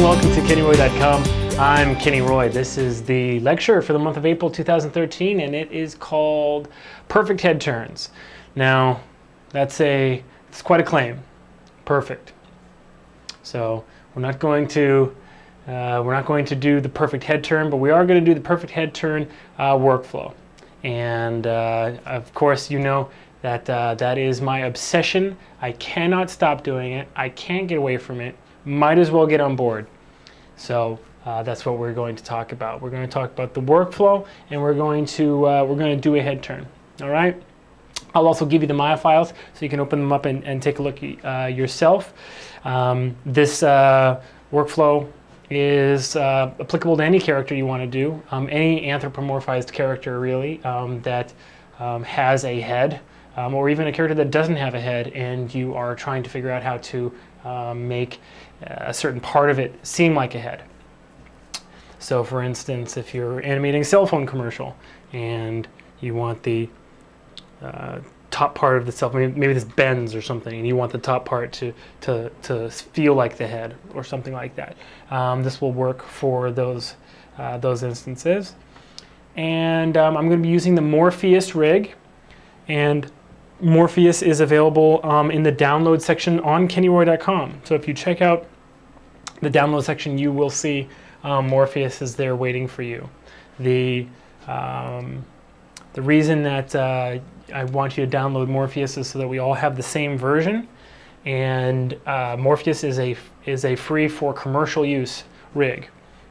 welcome to KennyRoy.com. I'm Kenny Roy. This is the lecture for the month of April 2013, and it is called Perfect Head Turns. Now, it's quite a claim. Perfect. So we're not going to do the perfect head turn, but we are going to do the perfect head turn workflow. And of course, you know that that is my obsession. I cannot stop doing it. I can't get away from it. Might as well get on board. So that's what we're going to talk about. We're going to talk about the workflow, and we're going to do a head turn. All right. I'll also give you the Maya files so you can open them up and take a look yourself. This workflow is applicable to any character you want to do, any anthropomorphized character really that has a head, or even a character that doesn't have a head, and you are trying to figure out how to make a certain part of it seem like a head. So for instance, if you're animating a cell phone commercial and you want the top part of the cell phone, maybe this bends or something, and you want the top part to feel like the head or something like that. This will work for those instances. And I'm going to be using the Morpheus rig, and Morpheus is available in the download section on KennyRoy.com. So if you check out the download section, you will see Morpheus is there waiting for you. The reason that I want you to download Morpheus is so that we all have the same version, and Morpheus is a free for commercial use rig,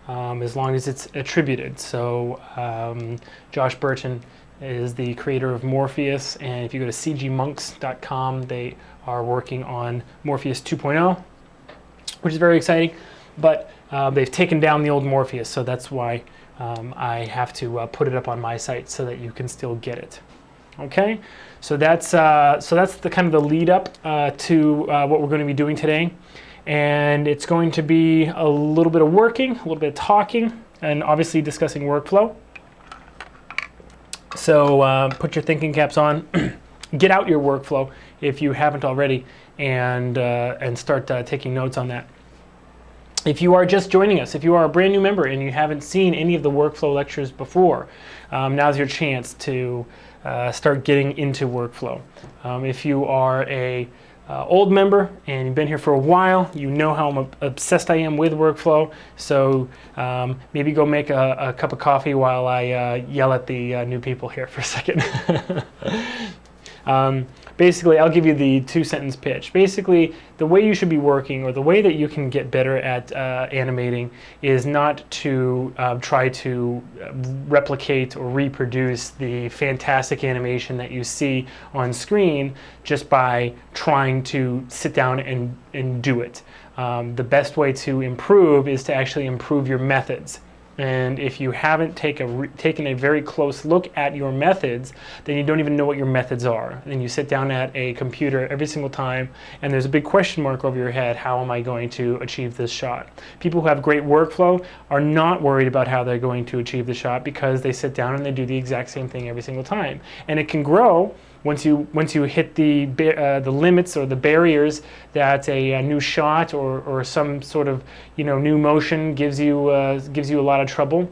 as long as it's attributed. So Josh Burton is the creator of Morpheus, and if you go to cgmonks.com, they are working on Morpheus 2.0, which is very exciting, but they've taken down the old Morpheus, so that's why I have to put it up on my site so that you can still get it. Okay, so that's the kind of the lead up to what we're going to be doing today, and it's going to be a little bit of working, a little bit of talking, and obviously discussing workflow. So put your thinking caps on, get out your workflow if you haven't already, and start taking notes on that. If you are just joining us, if you are a brand new member and you haven't seen any of the workflow lectures before, now's your chance to start getting into workflow. If you are a old member and you've been here for a while, you know how obsessed I am with workflow. So maybe go make a cup of coffee while I yell at the new people here for a second. Basically, I'll give you the two-sentence pitch. Basically, the way you should be working, or the way that you can get better at animating, is not to try to replicate or reproduce the fantastic animation that you see on screen just by trying to sit down and do it. The best way to improve is to actually improve your methods. And if you haven't taken a very close look at your methods, then you don't even know what your methods are. And you sit down at a computer every single time, and there's a big question mark over your head: how am I going to achieve this shot? People who have great workflow are not worried about how they're going to achieve the shot, because they sit down and they do the exact same thing every single time. And it can grow once you hit the limits or the barriers that a new shot or some sort of new motion gives you a lot of trouble.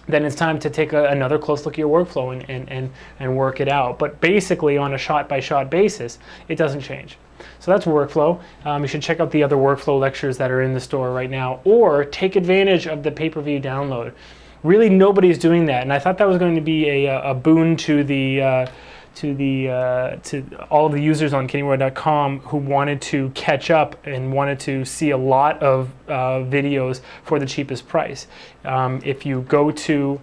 Then it's time to take another close look at your workflow and work it out. But basically, on a shot-by-shot basis, it doesn't change. So that's workflow. You should check out the other workflow lectures that are in the store right now, or take advantage of the pay-per-view download. Really, nobody's doing that, and I thought that was going to be a boon to all of the users on KennyRoy.com who wanted to catch up and wanted to see a lot of videos for the cheapest price. If you go to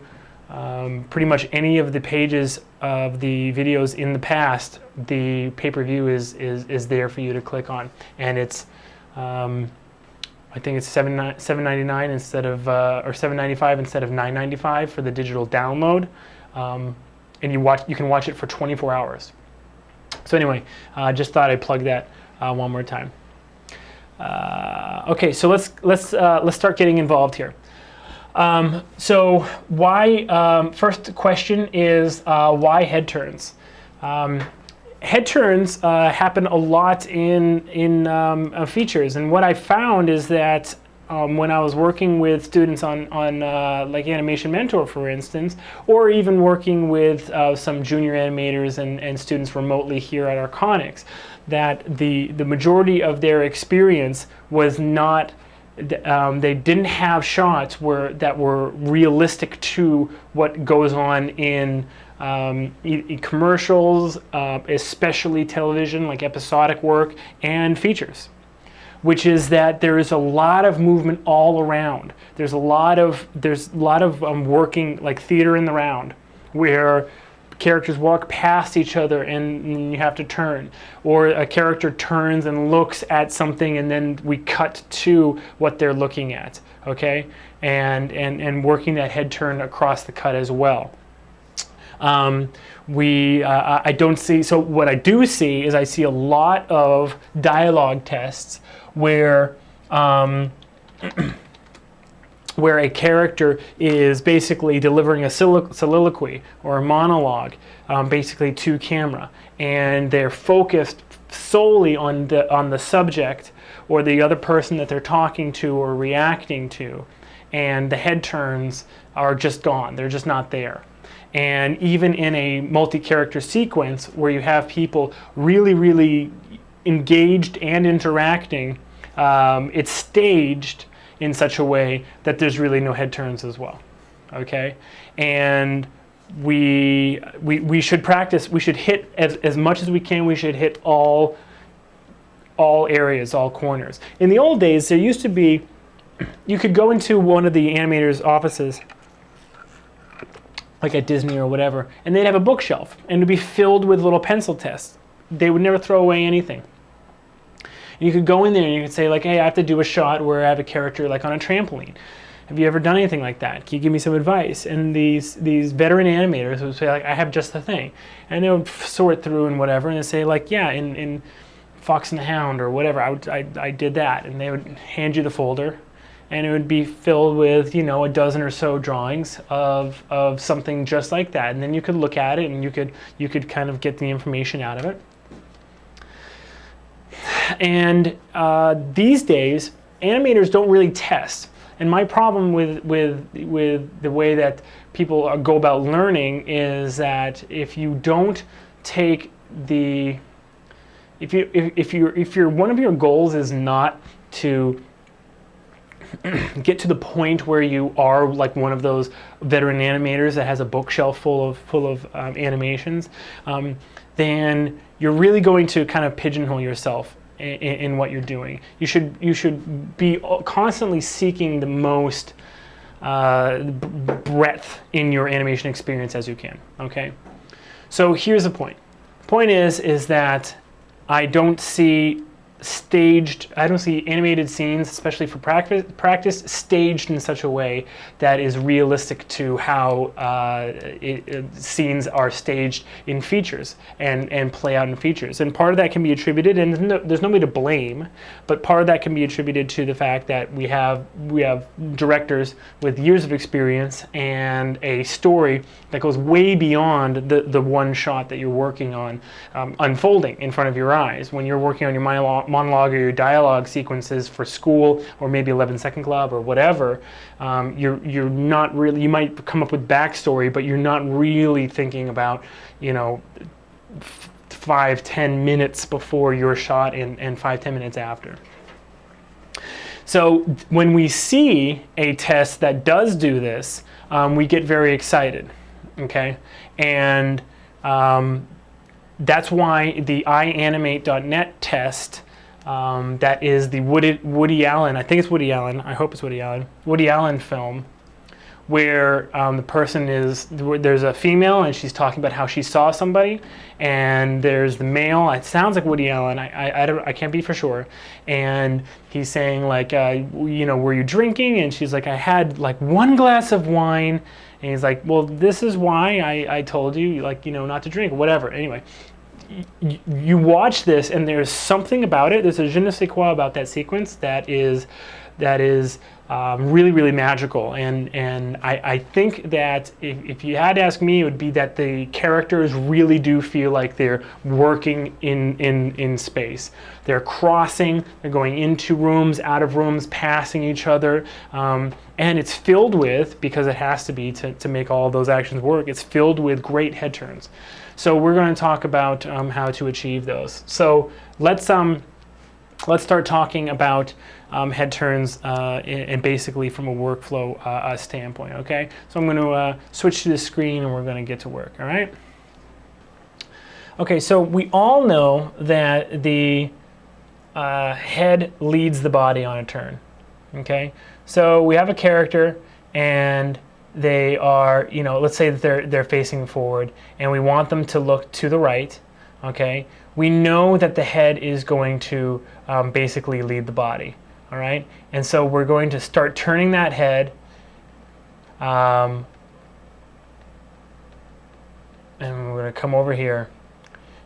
pretty much any of the pages of the videos in the past, the pay-per-view is there for you to click on, and it's I think it's $7.99 instead of or $7.95 instead of $9.95 for the digital download. And you can watch it for 24 hours. So anyway, just thought I'd plug that one more time. Okay, so let's start getting involved here. So why? First question is why head turns? Head turns happen a lot in features, and what I found is that when I was working with students on like Animation Mentor, for instance, or even working with some junior animators and students remotely here at Arconics, that the majority of their experience was not, they didn't have shots that were realistic to what goes on in commercials, especially television, like episodic work, and features. Which is that there is a lot of movement all around. There's a lot of working, like theater in the round, where characters walk past each other and you have to turn, or a character turns and looks at something and then we cut to what they're looking at, okay? And working that head turn across the cut as well. I don't see, so what I do see is I see a lot of dialogue tests where where a character is basically delivering a soliloquy or a monologue, basically to camera, and they're focused solely on the subject or the other person that they're talking to or reacting to, and the head turns are just gone. They're just not there. And even in a multi-character sequence where you have people really, really engaged and interacting, it's staged in such a way that there's really no head turns as well, okay? And we should practice, we should hit as much as we can, we should hit all areas, all corners. In the old days, there used to be, you could go into one of the animators' offices, like at Disney or whatever, and they'd have a bookshelf, and it'd be filled with little pencil tests. They would never throw away anything. And you could go in there and you could say like, hey, I have to do a shot where I have a character like on a trampoline. Have you ever done anything like that? Can you give me some advice? And these veteran animators would say like, I have just the thing. And they would sort through and whatever, and they'd say like, yeah, in Fox and the Hound or whatever, I did that. And they would hand you the folder, and it would be filled with, you know, a dozen or so drawings of something just like that. And then you could look at it and you could kind of get the information out of it. And these days, animators don't really test. And my problem with the way that people go about learning is that if you don't take the, if one of your goals is not to get to the point where you are like one of those veteran animators that has a bookshelf full of animations, then you're really going to kind of pigeonhole yourself in what you're doing. You should be constantly seeking the most breadth in your animation experience as you can. Okay, so here's the point. Point is that I don't see animated scenes, especially for practice, staged in such a way that is realistic to how scenes are staged in features and play out in features. And part of that can be attributed, and there's nobody to blame, but part of that can be attributed to the fact that we have directors with years of experience and a story that goes way beyond the one shot that you're working on unfolding in front of your eyes. When you're working on your monologue or your dialogue sequences for school or maybe 11-second club or whatever, you're not really, you might come up with backstory, but you're not really thinking about, you know, 5-10 minutes before your shot and 5-10 minutes after. So when we see a test that does do this, we get very excited, okay? And that's why the iAnimate.net test, that is the Woody Allen, I think it's Woody Allen, I hope it's Woody Allen film, where the person there's a female and she's talking about how she saw somebody, and there's the male, it sounds like Woody Allen, I can't be for sure, and he's saying like, you know, were you drinking? And she's like, I had like one glass of wine. And he's like, well, this is why I told you, like, you know, not to drink, whatever. Anyway, you watch this, and there's something about it. There's a je ne sais quoi about that sequence that is really, really magical. And I think that if you had to ask me, it would be that the characters really do feel like they're working in space. They're crossing, they're going into rooms, out of rooms, passing each other. And it's filled with, because it has to be to make all of those actions work, it's filled with great head turns. So we're going to talk about how to achieve those. So let's start talking about head turns and basically from a workflow standpoint, okay? So I'm going to switch to the screen and we're going to get to work, all right? Okay, so we all know that the head leads the body on a turn, okay? So we have a character and they are, you know, let's say that they're facing forward and we want them to look to the right, okay? We know that the head is going to basically lead the body, all right? And so we're going to start turning that head, and we're going to come over here,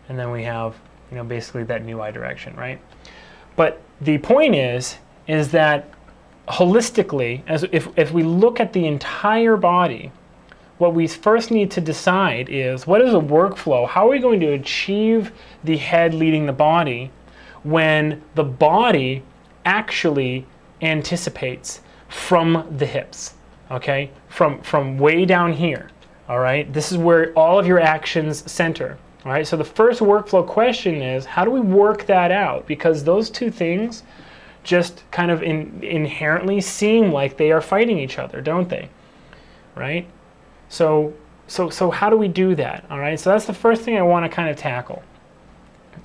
and then we have, you know, basically that new eye direction, right? But the point is that holistically, if we look at the entire body, what we first need to decide is, what is a workflow? How are we going to achieve the head leading the body when the body actually anticipates from the hips, okay? From way down here, all right? This is where all of your actions center, all right? So the first workflow question is, how do we work that out? Because those two things just kind of inherently seem like they are fighting each other, don't they? Right? So how do we do that? All right. So that's the first thing I want to kind of tackle.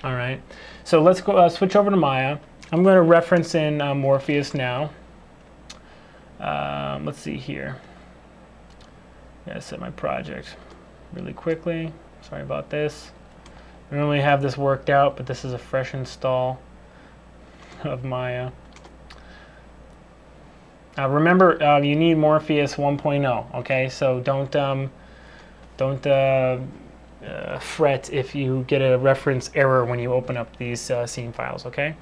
All right. So let's go switch over to Maya. I'm going to reference in Morpheus now. Let's see here. I gotta set my project really quickly. Sorry about this. I normally have this worked out, but this is a fresh install of Maya. Remember, you need Morpheus 1.0. Okay, so don't fret if you get a reference error when you open up these scene files. Okay.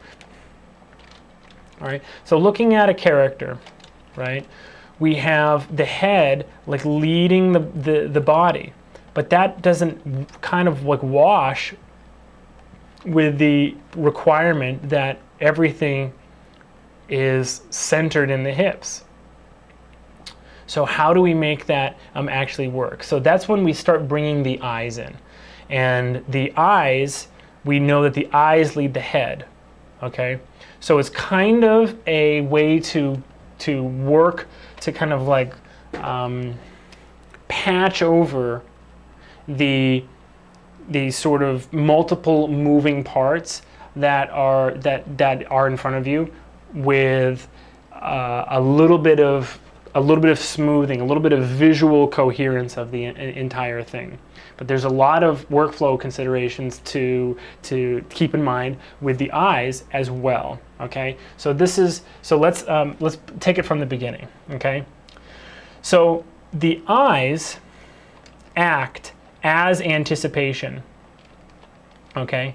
All right. So looking at a character, right? We have the head like leading the body, but that doesn't kind of like wash with the requirement that everything is centered in the hips. So how do we make that actually work? So that's when we start bringing the eyes in. And the eyes, we know that the eyes lead the head, okay? So it's kind of a way to work to kind of like patch over the sort of multiple moving parts that are in front of you, with a little bit of smoothing, a little bit of visual coherence of the entire thing. But there's a lot of workflow considerations to keep in mind with the eyes as well. Okay, so let's take it from the beginning. Okay, so the eyes act as anticipation. Okay,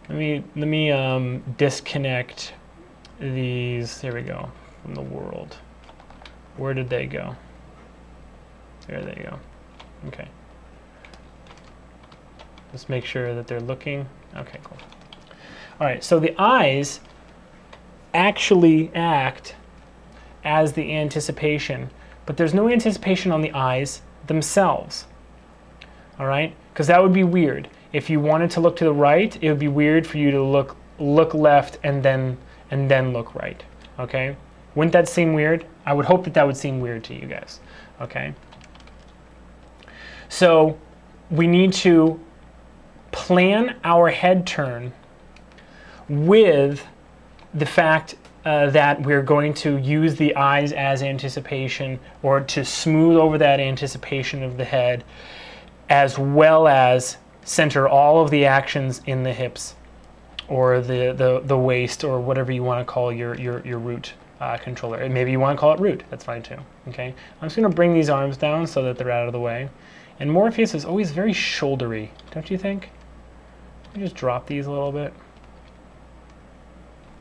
let me disconnect these. There we go, from the world. Where did they go? There they go. Okay. Let's make sure that they're looking. Okay, cool. All right, so the eyes actually act as the anticipation, but there's no anticipation on the eyes themselves. All right, because that would be weird. If you wanted to look to the right, it would be weird for you to look left and then look right. Okay, wouldn't that seem weird? I would hope that would seem weird to you guys. Okay, so we need to plan our head turn with the fact that we're going to use the eyes as anticipation, or to smooth over that anticipation of the head, as well as center all of the actions in the hips or the waist, or whatever you want to call your root controller. And maybe you want to call it root, that's fine too. Okay, I'm just going to bring these arms down so that they're out of the way. And Morpheus is always very shouldery, don't you think? Let me just drop these a little bit.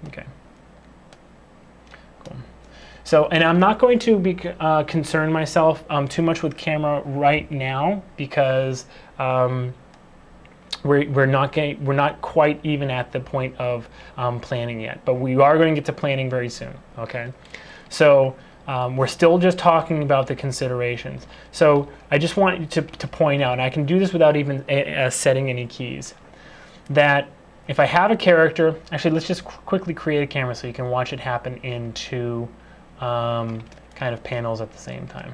Okay. Cool. So, and I'm not going to be concern myself too much with camera right now, because we're not quite even at the point of planning yet, but we are going to get to planning very soon. Okay, so we're still just talking about the considerations. So I just want you to point out, and I can do this without even setting any keys, that if I have a character, actually let's just quickly create a camera so you can watch it happen in two kind of panels at the same time.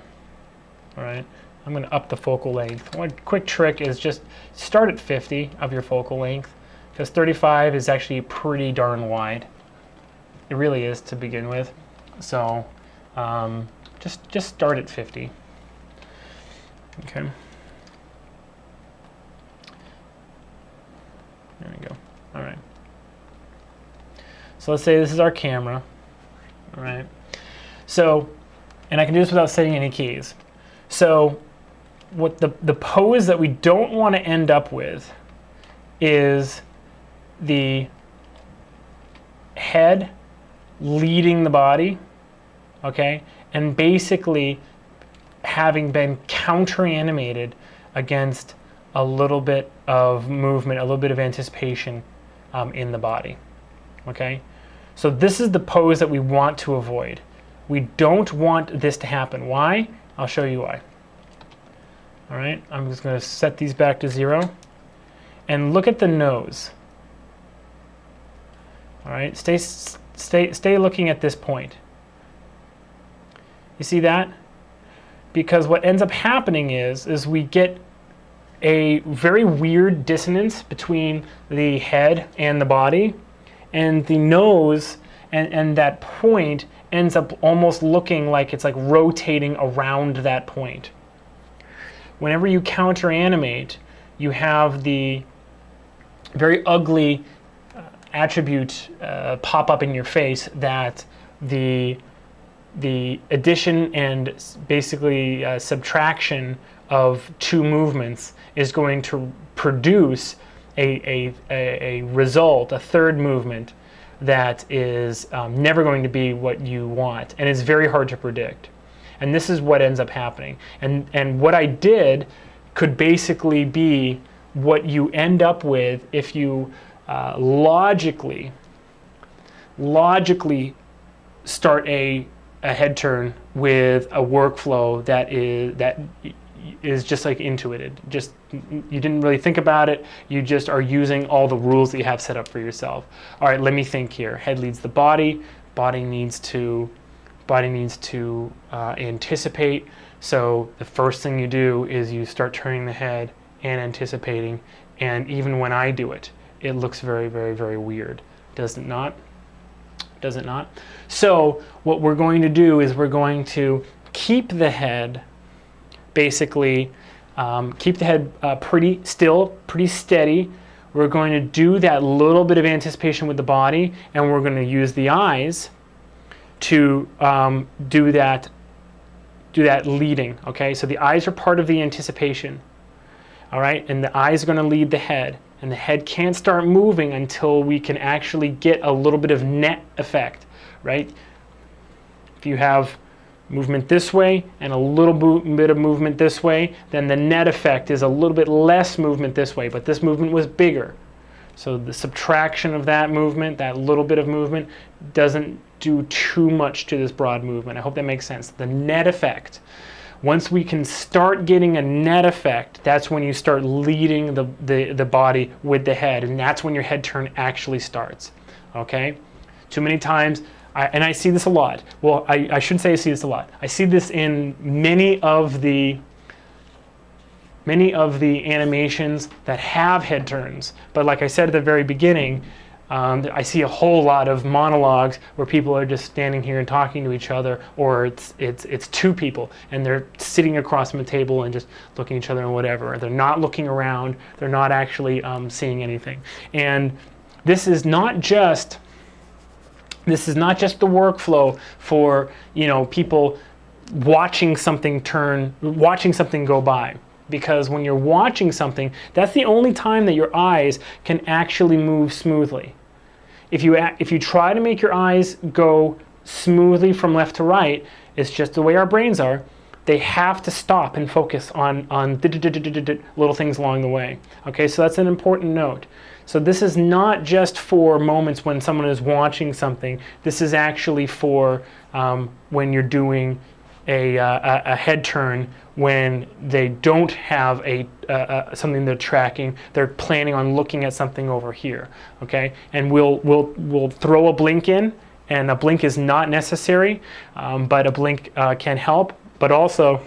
All right, I'm going to up the focal length. One quick trick is just start at 50 of your focal length, because 35 is actually pretty darn wide. It really is to begin with. So just start at 50. Okay. There we go. All right. So let's say this is our camera. All right. So, and I can do this without setting any keys. So what the pose that we don't want to end up with is the head leading the body, okay, and basically having been counter-animated against a little bit of movement, a little bit of anticipation in the body, okay? So this is the pose that we want to avoid. We don't want this to happen. Why? I'll show you why. All right, I'm just going to set these back to 0 and look at the nose. All right, stay looking at this point. You see that? Because what ends up happening is we get a very weird dissonance between the head and the body, and the nose and that point ends up almost looking like it's like rotating around that point. Whenever you counter animate, you have the very ugly attribute pop up in your face that the addition and basically subtraction of two movements is going to produce a result, a third movement, that is never going to be what you want, and it's very hard to predict. And this is what ends up happening. And what I did could basically be what you end up with if you logically start a head turn with a workflow that is just like intuited. Just you didn't really think about it. You just are using all the rules that you have set up for yourself. All right, let me think here. Head leads the body. Body needs to anticipate. So the first thing you do is you start turning the head and anticipating. And even when I do it, it looks very, very, very weird. Does it not? Does it not? So what we're going to do is we're going to keep the head, basically, keep the head pretty still, pretty steady. We're going to do that little bit of anticipation with the body, and we're going to use the eyes to do that leading. Okay, so the eyes are part of the anticipation. All right, and the eyes are going to lead the head, and the head can't start moving until we can actually get a little bit of net effect, right? If you have movement this way and a little bit of movement this way, then the net effect is a little bit less movement this way, but this movement was bigger. So the subtraction of that movement, that little bit of movement, doesn't do too much to this broad movement. I hope that makes sense. The net effect. Once we can start getting a net effect, that's when you start leading the body with the head, and that's when your head turn actually starts. Okay? Too many times, and I see this a lot. Well, I shouldn't say I see this a lot. I see this in many of the animations that have head turns. But like I said at the very beginning, I see a whole lot of monologues where people are just standing here and talking to each other, or it's two people and they're sitting across from a table and just looking at each other and whatever. They're not looking around. They're not actually seeing anything. And this is not just the workflow for people watching something go by. Because when you're watching something, that's the only time that your eyes can actually move smoothly. If you try to make your eyes go smoothly from left to right. It's just the way our brains are. They have to stop and focus on little things along the way. Okay, so that's an important note. So this is not just for moments when someone is watching something. This is actually for when you're doing a head turn, when they don't have something they're tracking. They're planning on looking at something over here. Okay, and we'll throw a blink in, and a blink is not necessary, but a blink can help. But also,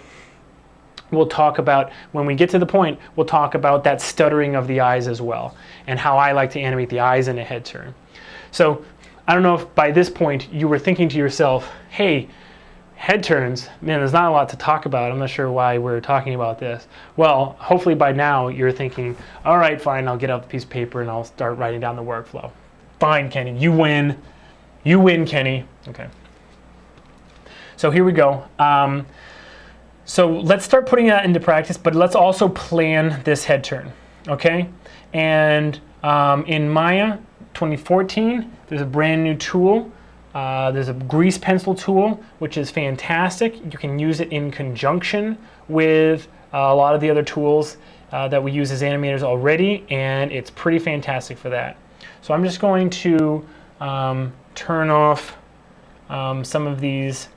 we'll talk about, when we get to the point, we'll talk about that stuttering of the eyes as well, and how I like to animate the eyes in a head turn. So I don't know if by this point you were thinking to yourself, hey, head turns, man, there's not a lot to talk about. I'm not sure why we're talking about this. Well, hopefully by now you're thinking, all right, fine, I'll get out the piece of paper and I'll start writing down the workflow. Fine, Kenny, you win. You win, Kenny. Okay. So here we go. So let's start putting that into practice, but let's also plan this head turn, okay? And in Maya 2014, there's a brand new tool. There's a grease pencil tool, which is fantastic. You can use it in conjunction with a lot of the other tools that we use as animators already, and it's pretty fantastic for that. So I'm just going to turn off some of these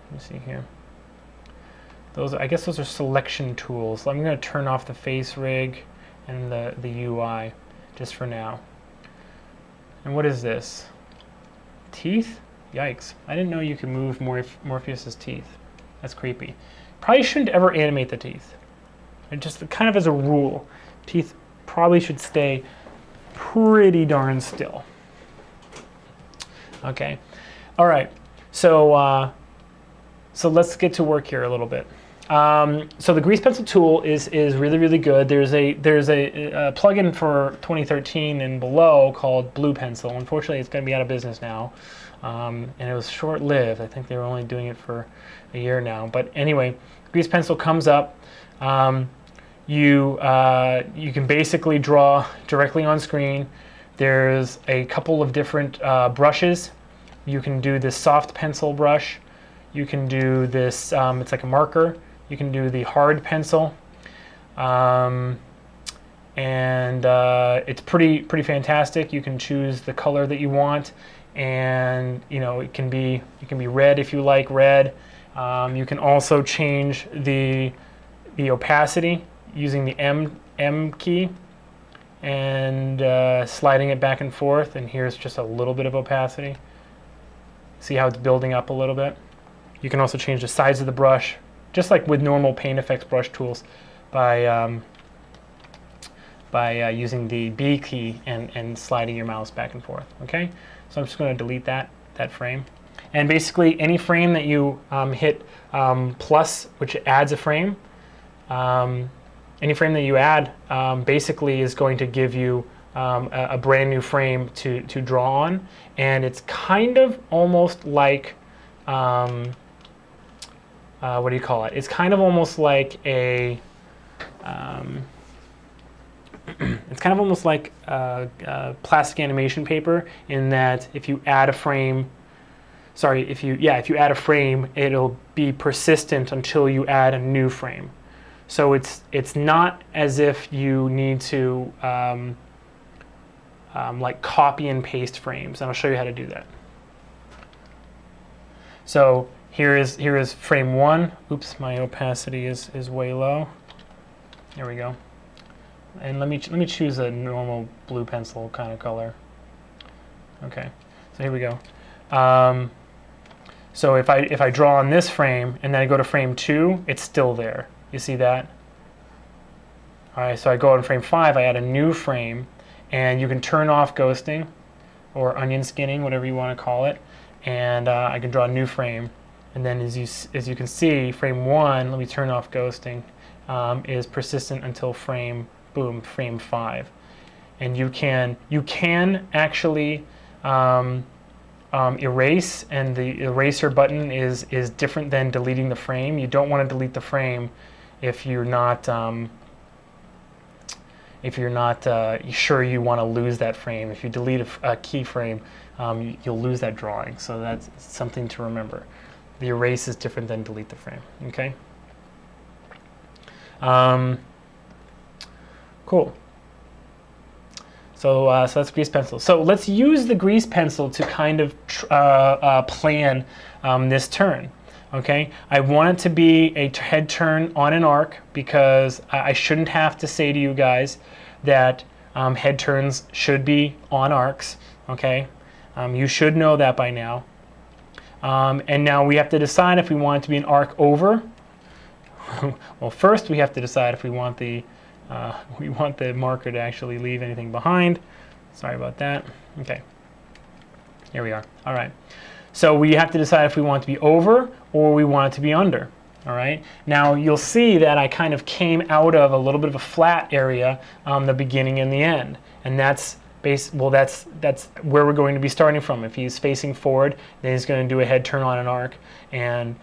let me see here. I guess those are selection tools. I'm going to turn off the face rig and the UI just for now. And what is this? Teeth? Yikes. I didn't know you could move Morpheus's teeth. That's creepy. Probably shouldn't ever animate the teeth. Just kind of as a rule, teeth probably should stay pretty darn still. Okay. All right. So let's get to work here a little bit. So the grease pencil tool is really, really good. There's a plugin for 2013 and below called Blue Pencil. Unfortunately, it's going to be out of business now, and it was short-lived. I think they were only doing it for a year now. But anyway, grease pencil comes up. You can basically draw directly on screen. There's a couple of different brushes. You can do this soft pencil brush. You can do this, it's like a marker. You can do the hard pencil. And it's pretty fantastic. You can choose the color that you want, and it can be red if you like red. You can also change the opacity using the M key and sliding it back and forth, and here's just a little bit of opacity. See how it's building up a little bit? You can also change the size of the brush, just like with normal Paint Effects brush tools, by using the B key and sliding your mouse back and forth. Okay, so I'm just going to delete that frame, and basically any frame that you hit plus, which adds a frame, any frame that you add basically is going to give you a brand new frame to draw on, and it's kind of almost like what do you call it? It's kind of almost like a it's kind of almost like plastic animation paper, in that if you add a frame, if you add a frame, it'll be persistent until you add a new frame. So it's not as if you need to like copy and paste frames, and I'll show you how to do that. So here is frame 1. Oops, my opacity is way low. There we go. And let me choose a normal blue pencil kind of color. Okay, so here we go. So if I draw on this frame and then I go to frame 2, it's still there. You see that? All right, so I go on frame 5, I add a new frame, and you can turn off ghosting or onion skinning, whatever you want to call it, and I can draw a new frame. And then as you can see, frame 1, let me turn off ghosting, is persistent until frame 5. And you can actually erase, and the eraser button is different than deleting the frame. You don't want to delete the frame if you're not if you're not sure you want to lose that frame. If you delete a keyframe, you'll lose that drawing. So that's something to remember. The erase is different than delete the frame. Okay. Cool. So that's grease pencil. So let's use the grease pencil to kind of plan this turn. Okay, I want it to be a head turn on an arc because I shouldn't have to say to you guys that head turns should be on arcs. Okay, you should know that by now. And now we have to decide if we want it to be an arc over. Well, first we have to decide if we want the marker to actually leave anything behind. Sorry about that. Okay, here we are. All right. So we have to decide if we want it to be over or we want it to be under. All right. Now you'll see that I kind of came out of a little bit of a flat area, the beginning and the end, and that's where we're going to be starting from. If he's facing forward, then he's going to do a head turn on an arc, and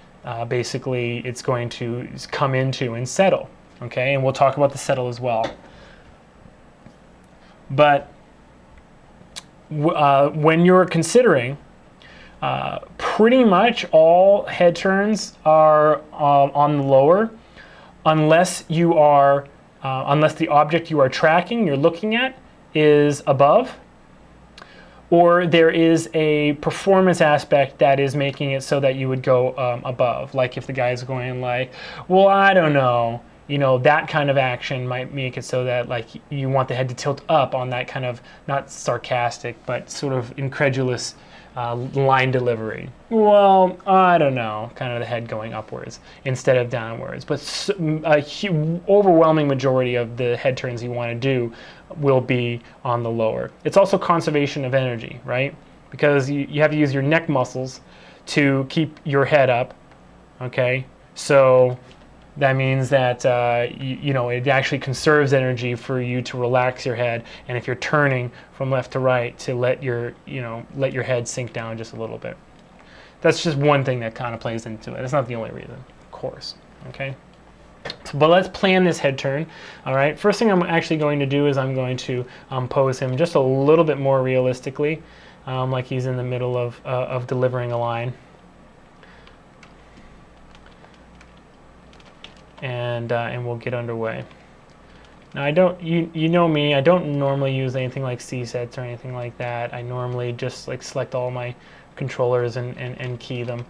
basically it's going to come into and settle. Okay, and we'll talk about the settle as well. But when you're considering, pretty much all head turns are on the lower, unless you are, unless the object you are tracking, you're looking at, is above, or there is a performance aspect that is making it so that you would go above. Like if the guy's going like, well, I don't know, you know, that kind of action might make it so that like you want the head to tilt up on that kind of, not sarcastic, but sort of incredulous line delivery. Well, I don't know, kind of the head going upwards instead of downwards. But a overwhelming majority of the head turns you want to do will be on the lower. It's also conservation of energy, right? Because you have to use your neck muscles to keep your head up, okay? So that means that you know, it actually conserves energy for you to relax your head, and if you're turning from left to right, to let your head sink down just a little bit. That's just one thing that kind of plays into it. It's not the only reason, of course. Okay. So, but let's plan this head turn. All right. First thing I'm actually going to do is I'm going to pose him just a little bit more realistically, like he's in the middle of delivering a line. And we'll get underway. Now you know me, I don't normally use anything like C-sets or anything like that. I normally just like select all my controllers and key them.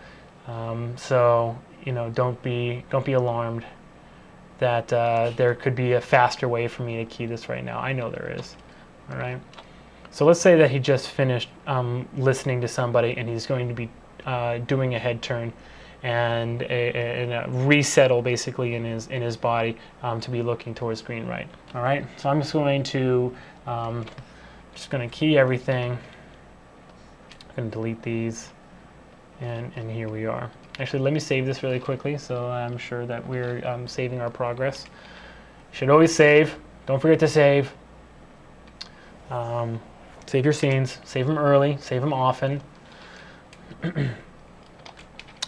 So you know, don't be alarmed that there could be a faster way for me to key this right now. I know there is. All right. So let's say that he just finished listening to somebody and he's going to be doing a head turn and a resettle basically in his body to be looking towards green right. All right, so I'm just going to key everything. I'm going to delete these, and here we are. Actually, let me save this really quickly so I'm sure that we're saving our progress. Should always save. Don't forget to save. Save your scenes. Save them early. Save them often.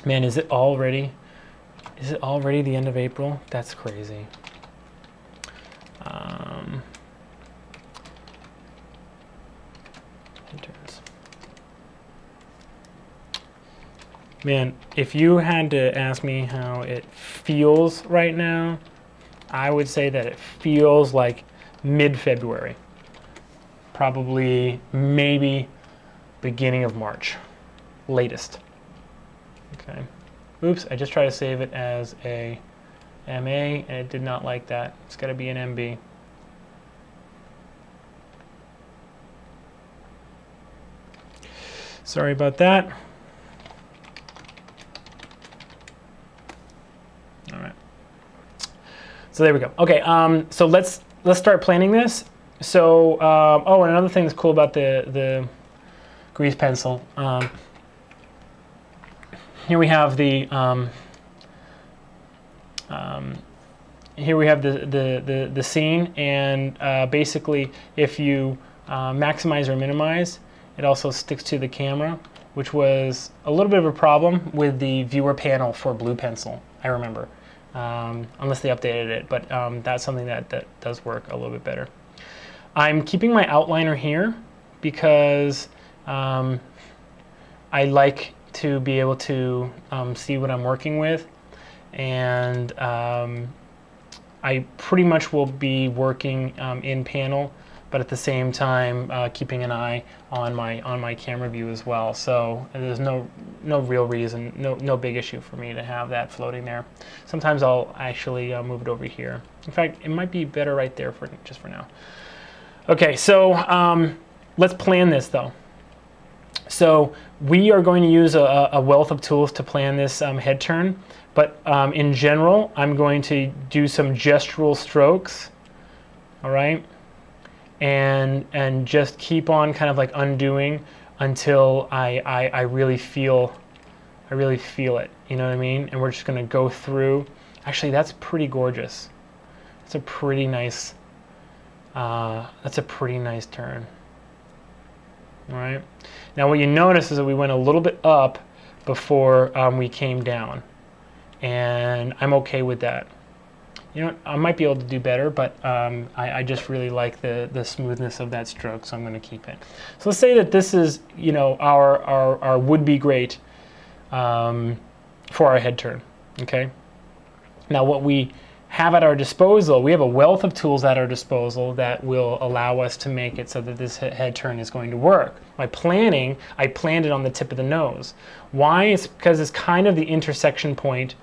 Man, is it already the end of April? That's crazy. Interns. Man, if you had to ask me how it feels right now, I would say that it feels like mid-February. Probably, maybe beginning of March, latest. Okay. Oops, I just tried to save it as a MA and it did not like that. It's got to be an MB. Sorry about that. All right. So there we go. Okay, so let's start planning this. So, oh, and another thing that's cool about the grease pencil. Here we have the scene, and basically, if you maximize or minimize, it also sticks to the camera, which was a little bit of a problem with the viewer panel for Blue Pencil. I remember, unless they updated it, but that's something that does work a little bit better. I'm keeping my outliner here because I like to be able to see what I'm working with, and I pretty much will be working in panel, but at the same time keeping an eye on my camera view as well. So there's no real reason, no big issue for me to have that floating there. Sometimes I'll actually move it over here. In fact, it might be better right there just for now. Okay, so let's plan this though. So we are going to use a wealth of tools to plan this head turn, but in general, I'm going to do some gestural strokes, all right? And just keep on kind of like undoing until I really feel it, you know what I mean? And we're just gonna go through. Actually, that's pretty gorgeous. It's a pretty nice, that's a pretty nice turn. All right. Now what you notice is that we went a little bit up before we came down, and I'm okay with that. You know, I might be able to do better, but I just really like the smoothness of that stroke, so I'm going to keep it. So let's say that this is, you know, our would-be great for our head turn. Okay. Now what we have at our disposal, we have a wealth of tools at our disposal that will allow us to make it so that this head turn is going to work. My planning, I planned it on the tip of the nose. Why? It's because it's kind of the intersection point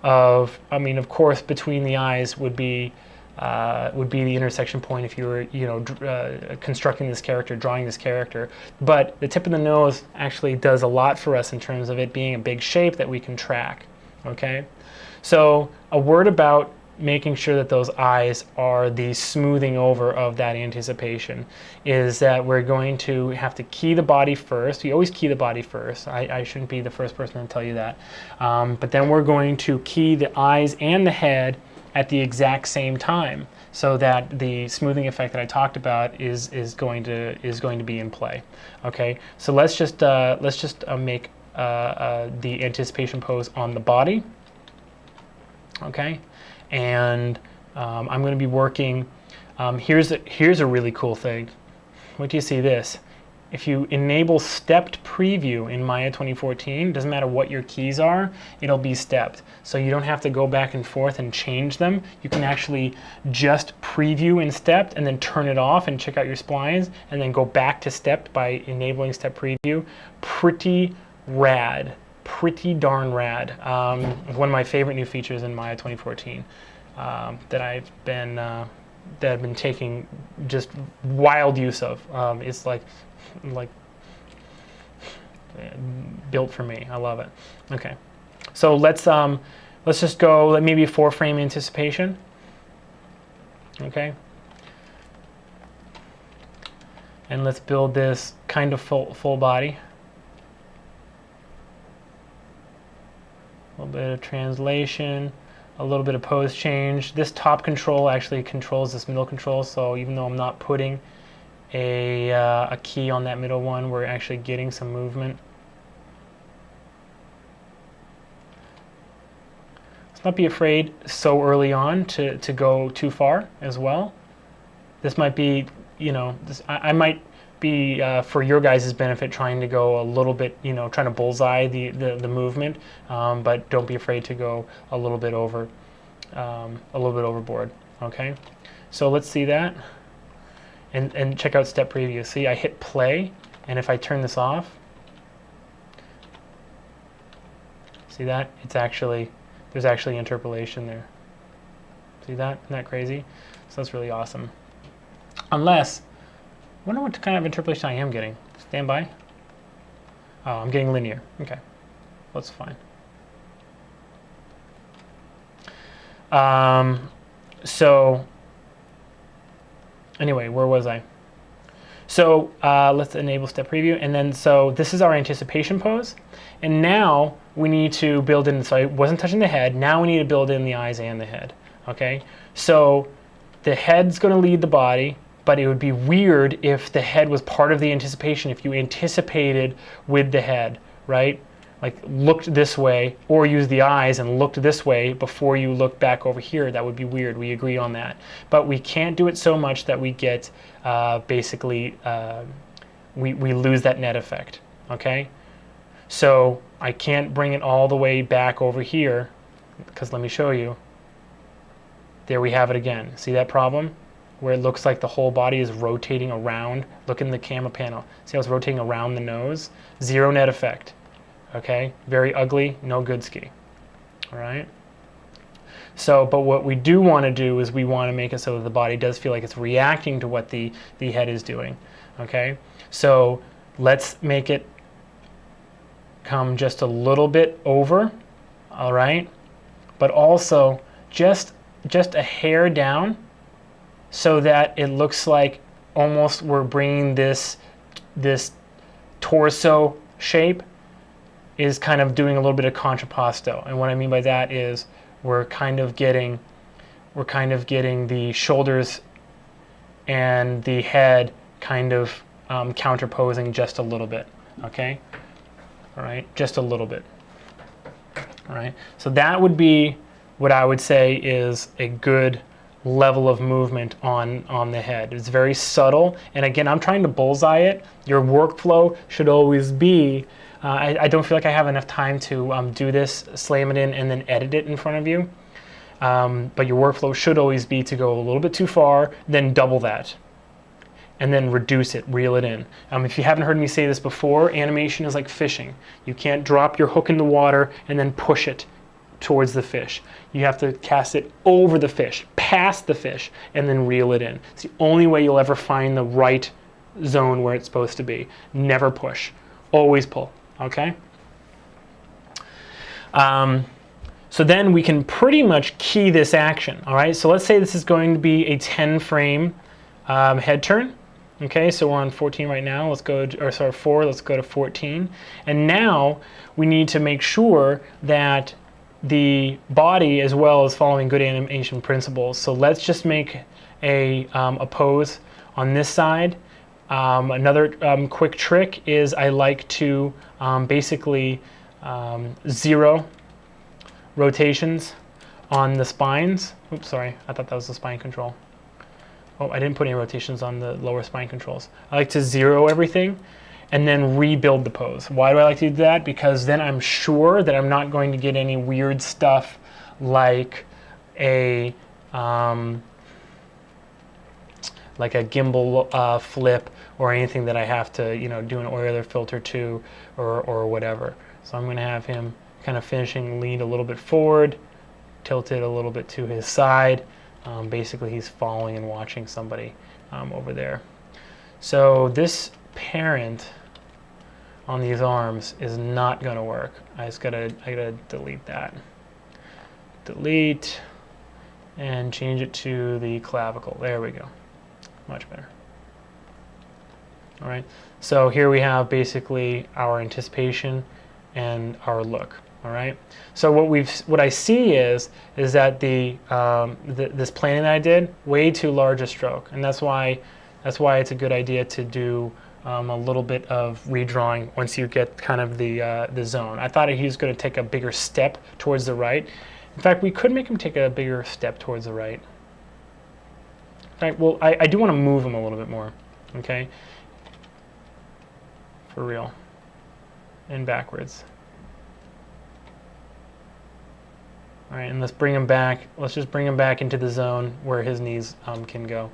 of, I mean, of course, between the eyes would be the intersection point if you were, you know, constructing this character, drawing this character. But the tip of the nose actually does a lot for us in terms of it being a big shape that we can track. Okay, so a word about making sure that those eyes are the smoothing over of that anticipation is that we're going to have to key the body first. We always key the body first. I shouldn't be the first person to tell you that. But then we're going to key the eyes and the head at the exact same time so that the smoothing effect that I talked about is going to be in play. Okay, so let's just make the anticipation pose on the body. Okay. And I'm going to be working. Here's a really cool thing. Wait till you see this. If you enable stepped preview in Maya 2014, doesn't matter what your keys are, it'll be stepped. So you don't have to go back and forth and change them. You can actually just preview in stepped and then turn it off and check out your splines and then go back to stepped by enabling step preview. Pretty rad. Pretty darn rad. One of my favorite new features in Maya 2014 that I've been taking just wild use of. It's like built for me. I love it. Okay, so let's just go maybe a 4-frame anticipation. Okay, and let's build this kind of full body. A little bit of translation, a little bit of pose change. This top control actually controls this middle control, so even though I'm not putting a key on that middle one, we're actually getting some movement. Let's not be afraid so early on to go too far as well. This might be, you know, I might be for your guys' benefit trying to go a little bit, you know, trying to bullseye the movement, but don't be afraid to go a little bit overboard. Okay, so let's see that and check out step preview. See, I hit play, and if I turn this off, see that there's actually interpolation there. See that? Isn't that crazy? So that's really awesome. Unless, I wonder what kind of interpolation I am getting. Stand by. Oh, I'm getting linear. Okay, that's fine. So anyway, where was I? So let's enable step preview, and then so this is our anticipation pose, and now we need to build in. So I wasn't touching the head. Now we need to build in the eyes and the head. Okay, so the head's going to lead the body. But it would be weird if the head was part of the anticipation, if you anticipated with the head, right? like looked this way, or used the eyes and looked this way before you look back over here. That would be weird. We agree on that. But we can't do it so much that we get basically we lose that net effect. Okay, so I can't bring it all the way back over here, because let me show you. There we have it again. See that problem? Where it looks like the whole body is rotating around. Look in the camera panel. See how it's rotating around the nose? Zero net effect. Okay, very ugly, no good ski. All right. So, but what we do want to do is we want to make it so that the body does feel like it's reacting to what the head is doing. Okay, so let's make it come just a little bit over. All right, but also just a hair down, so that it looks like almost we're bringing this torso shape is kind of doing a little bit of contrapposto. And what I mean by that is we're kind of getting the shoulders and the head kind of counterposing just a little bit. Okay, all right, just a little bit. All right, so that would be what I would say is a good level of movement on the head. It's very subtle, and again, I'm trying to bullseye it. Your workflow should always be, I don't feel like I have enough time to do this, slam it in, and then edit it in front of you. But your workflow should always be to go a little bit too far, then double that, and then reduce it, reel it in. If you haven't heard me say this before, animation is like fishing. You can't drop your hook in the water and then push it towards the fish. You have to cast it over the fish, past the fish, and then reel it in. It's the only way you'll ever find the right zone where it's supposed to be. Never push, always pull, okay? So then we can pretty much key this action, all right? So let's say this is going to be a 10 frame head turn. Okay, so we're on 14 right now. Let's go to, or sorry, 4, let's go to 14. And now we need to make sure that the body as well is following good animation principles. So let's just make a pose on this side. Another quick trick is I like to basically 0 rotations on the spines. Oops, sorry, I thought that was the spine control. Oh, I didn't put any rotations on the lower spine controls. I like to 0 everything and then rebuild the pose. Why do I like to do that? Because then I'm sure that I'm not going to get any weird stuff like a gimbal flip or anything that I have to, you know, do an Euler filter to or whatever. So I'm going to have him kind of finishing lead a little bit forward, tilted a little bit to his side. Basically, he's following and watching somebody over there. So this parent on these arms is not going to work. I gotta delete that. Delete and change it to the clavicle. There we go. Much better. All right. So here we have basically our anticipation and our look. All right. So what I see is that this planning that I did, way too large a stroke, and that's why it's a good idea to do a little bit of redrawing once you get kind of the zone. I thought he was going to take a bigger step towards the right. In fact, we could make him take a bigger step towards the right. In fact, well, I do want to move him a little bit more. Okay. For real. And backwards. All right, and let's bring him back. Let's just bring him back into the zone where his knees can go.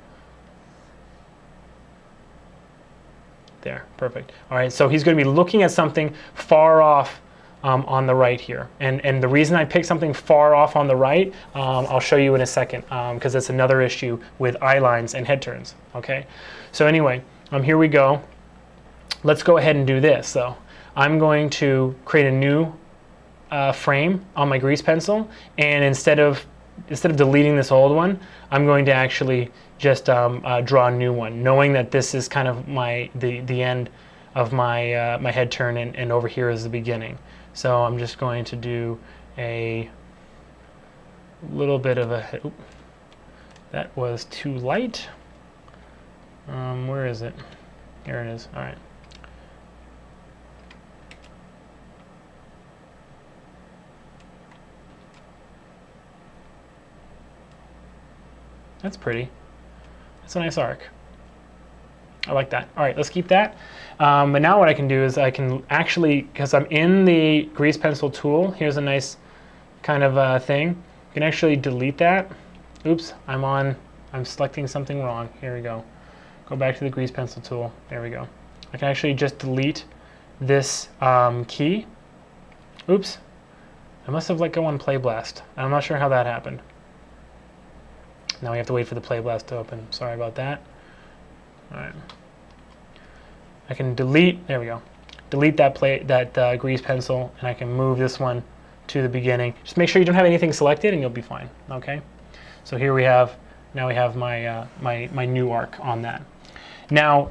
There, perfect. All right, so he's going to be looking at something far off on the right here. And the reason I picked something far off on the right, I'll show you in a second, because that's another issue with eye lines and head turns, okay? So anyway, here we go. Let's go ahead and do this, though. I'm going to create a new frame on my grease pencil, and instead of deleting this old one, I'm going to actually just draw a new one, knowing that this is kind of the end of my my head turn, and over here is the beginning. So I'm just going to do a little bit of a. Oop, that was too light. Where is it? Here it is. All right. That's pretty. That's a nice arc. I like that. All right, let's keep that. But now what I can do is I can actually, because I'm in the grease pencil tool, here's a nice kind of thing. You can actually delete that. Oops, I'm selecting something wrong. Here we go. Go back to the grease pencil tool. There we go. I can actually just delete this key. Oops, I must have let go on Play Blast. I'm not sure how that happened. Now we have to wait for the Play Blast to open. Sorry about that. All right. I can delete, there we go. Delete that grease pencil, and I can move this one to the beginning. Just make sure you don't have anything selected and you'll be fine, okay? So here we have, now we have my, my new arc on that. Now,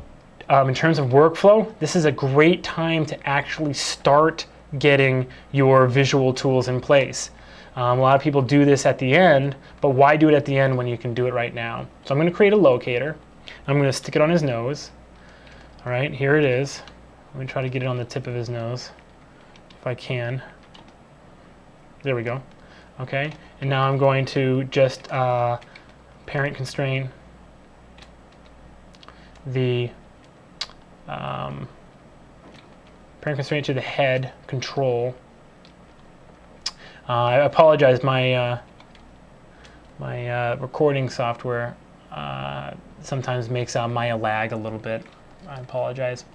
in terms of workflow, this is a great time to actually start getting your visual tools in place. A lot of people do this at the end, but why do it at the end when you can do it right now? So I'm going to create a locator. I'm going to stick it on his nose. All right, here it is. Let me try to get it on the tip of his nose, if I can. There we go. Okay, and now I'm going to just parent constrain the parent constraint to the head control. I apologize, my my recording software sometimes makes Maya lag a little bit. I apologize.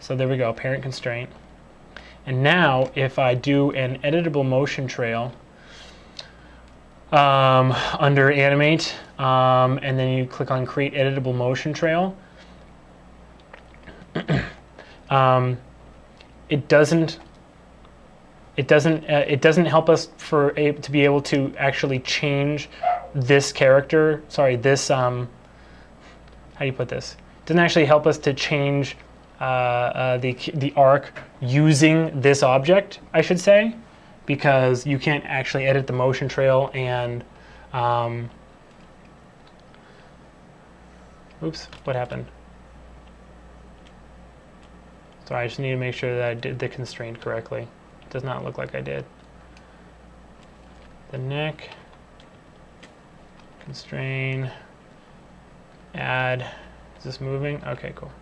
So there we go, parent constraint. And now if I do an editable motion trail under Animate, and then you click on Create Editable Motion Trail, it doesn't help us to be able to actually change this character. Sorry, this how do you put this? It doesn't actually help us to change the arc using this object, I should say, because you can't actually edit the motion trail and oops, what happened? Sorry, I just need to make sure that I did the constraint correctly. It does not look like I did. The neck, constrain, add. Is this moving? Okay, cool.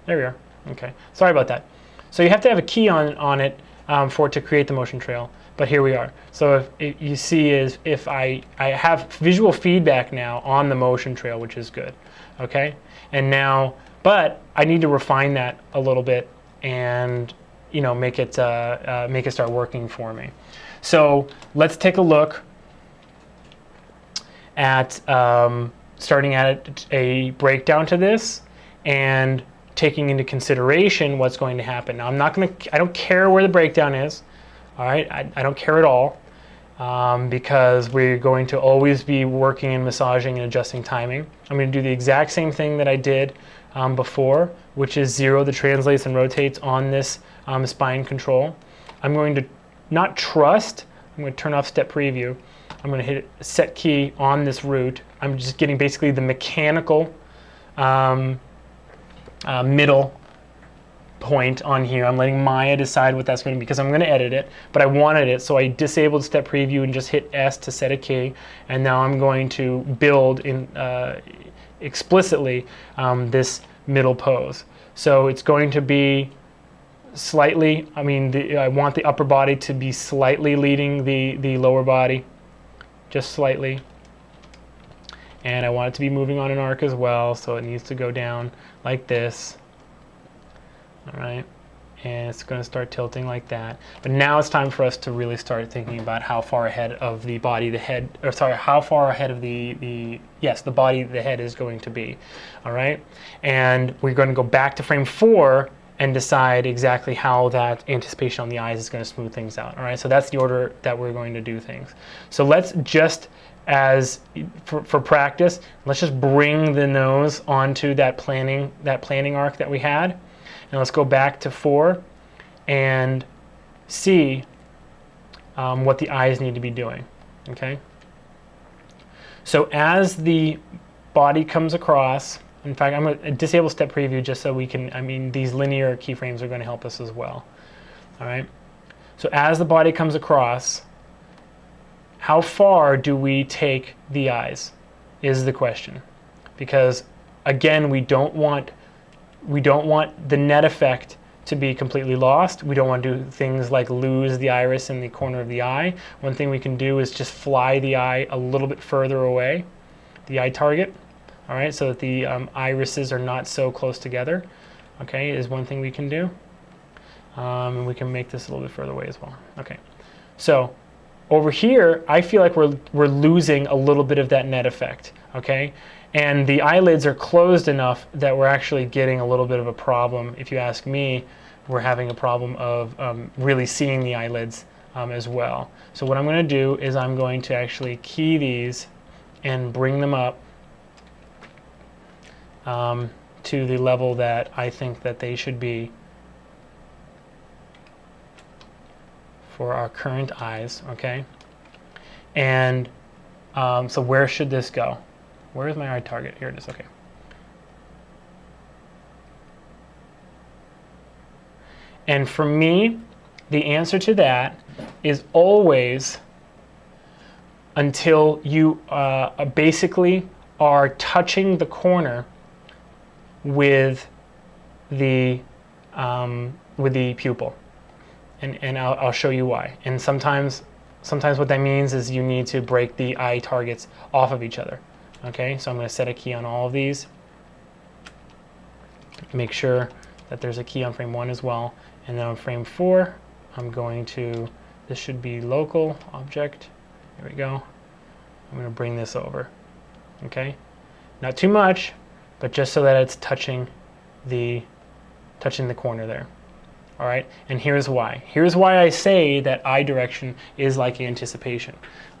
There we are. Okay, sorry about that. So you have to have a key on it for it to create the motion trail, but here we are. So if you see is if I have visual feedback now on the motion trail, which is good, okay? And now, but I need to refine that a little bit and make it start working for me. So let's take a look at starting at a breakdown to this and taking into consideration what's going to happen. Now I don't care where the breakdown is, all right? I don't care at all because we're going to always be working and massaging and adjusting timing. I'm going to do the exact same thing that I did before, which is 0 the translates and rotates on this spine control. I'm going to not trust, I'm going to turn off step preview. I'm going to hit set key on this root. I'm just getting basically the mechanical middle point on here. I'm letting Maya decide what that's going to be because I'm going to edit it, but I wanted it, so I disabled step preview and just hit S to set a key, and now I'm going to build in explicitly this middle pose. So it's going to be slightly, I want the upper body to be slightly leading the lower body, just slightly. And I want it to be moving on an arc as well, so it needs to go down like this. All right, and it's going to start tilting like that. But now it's time for us to really start thinking about how far ahead of the body the head, or sorry, how far ahead of the body the head is going to be. All right, and we're going to go back to frame 4 and decide exactly how that anticipation on the eyes is going to smooth things out. All right, so that's the order that we're going to do things. So let's just, for practice, let's just bring the nose onto that planning arc that we had. And let's go back to 4 and see what the eyes need to be doing, okay? So as the body comes across, In fact, I'm going to disable step preview just so we can, these linear keyframes are going to help us as well. All right. So as the body comes across, how far do we take the eyes is the question. Because again, we don't want the net effect to be completely lost. We don't want to do things like lose the iris in the corner of the eye. One thing we can do is just fly the eye a little bit further away, the eye target, all right, so that the irises are not so close together, okay, is one thing we can do. And we can make this a little bit further away as well. Okay, so over here, I feel like we're losing a little bit of that net effect, okay? And the eyelids are closed enough that we're actually getting a little bit of a problem. If you ask me, we're having a problem of really seeing the eyelids as well. So what I'm going to do is I'm going to actually key these and bring them up to the level that I think that they should be for our current eyes, okay? And so where should this go? Where is my eye target? Here it is, okay. And for me, the answer to that is always until you basically are touching the corner with the pupil. And I'll show you why. And sometimes what that means is you need to break the eye targets off of each other. Okay, so I'm going to set a key on all of these. Make sure that there's a key on frame 1 as well. And then on frame 4, I'm going to, this should be local object. There we go. I'm going to bring this over. Okay, not too much, but just so that it's touching the corner there. All right, and here's why. Here's why I say that eye direction is like anticipation,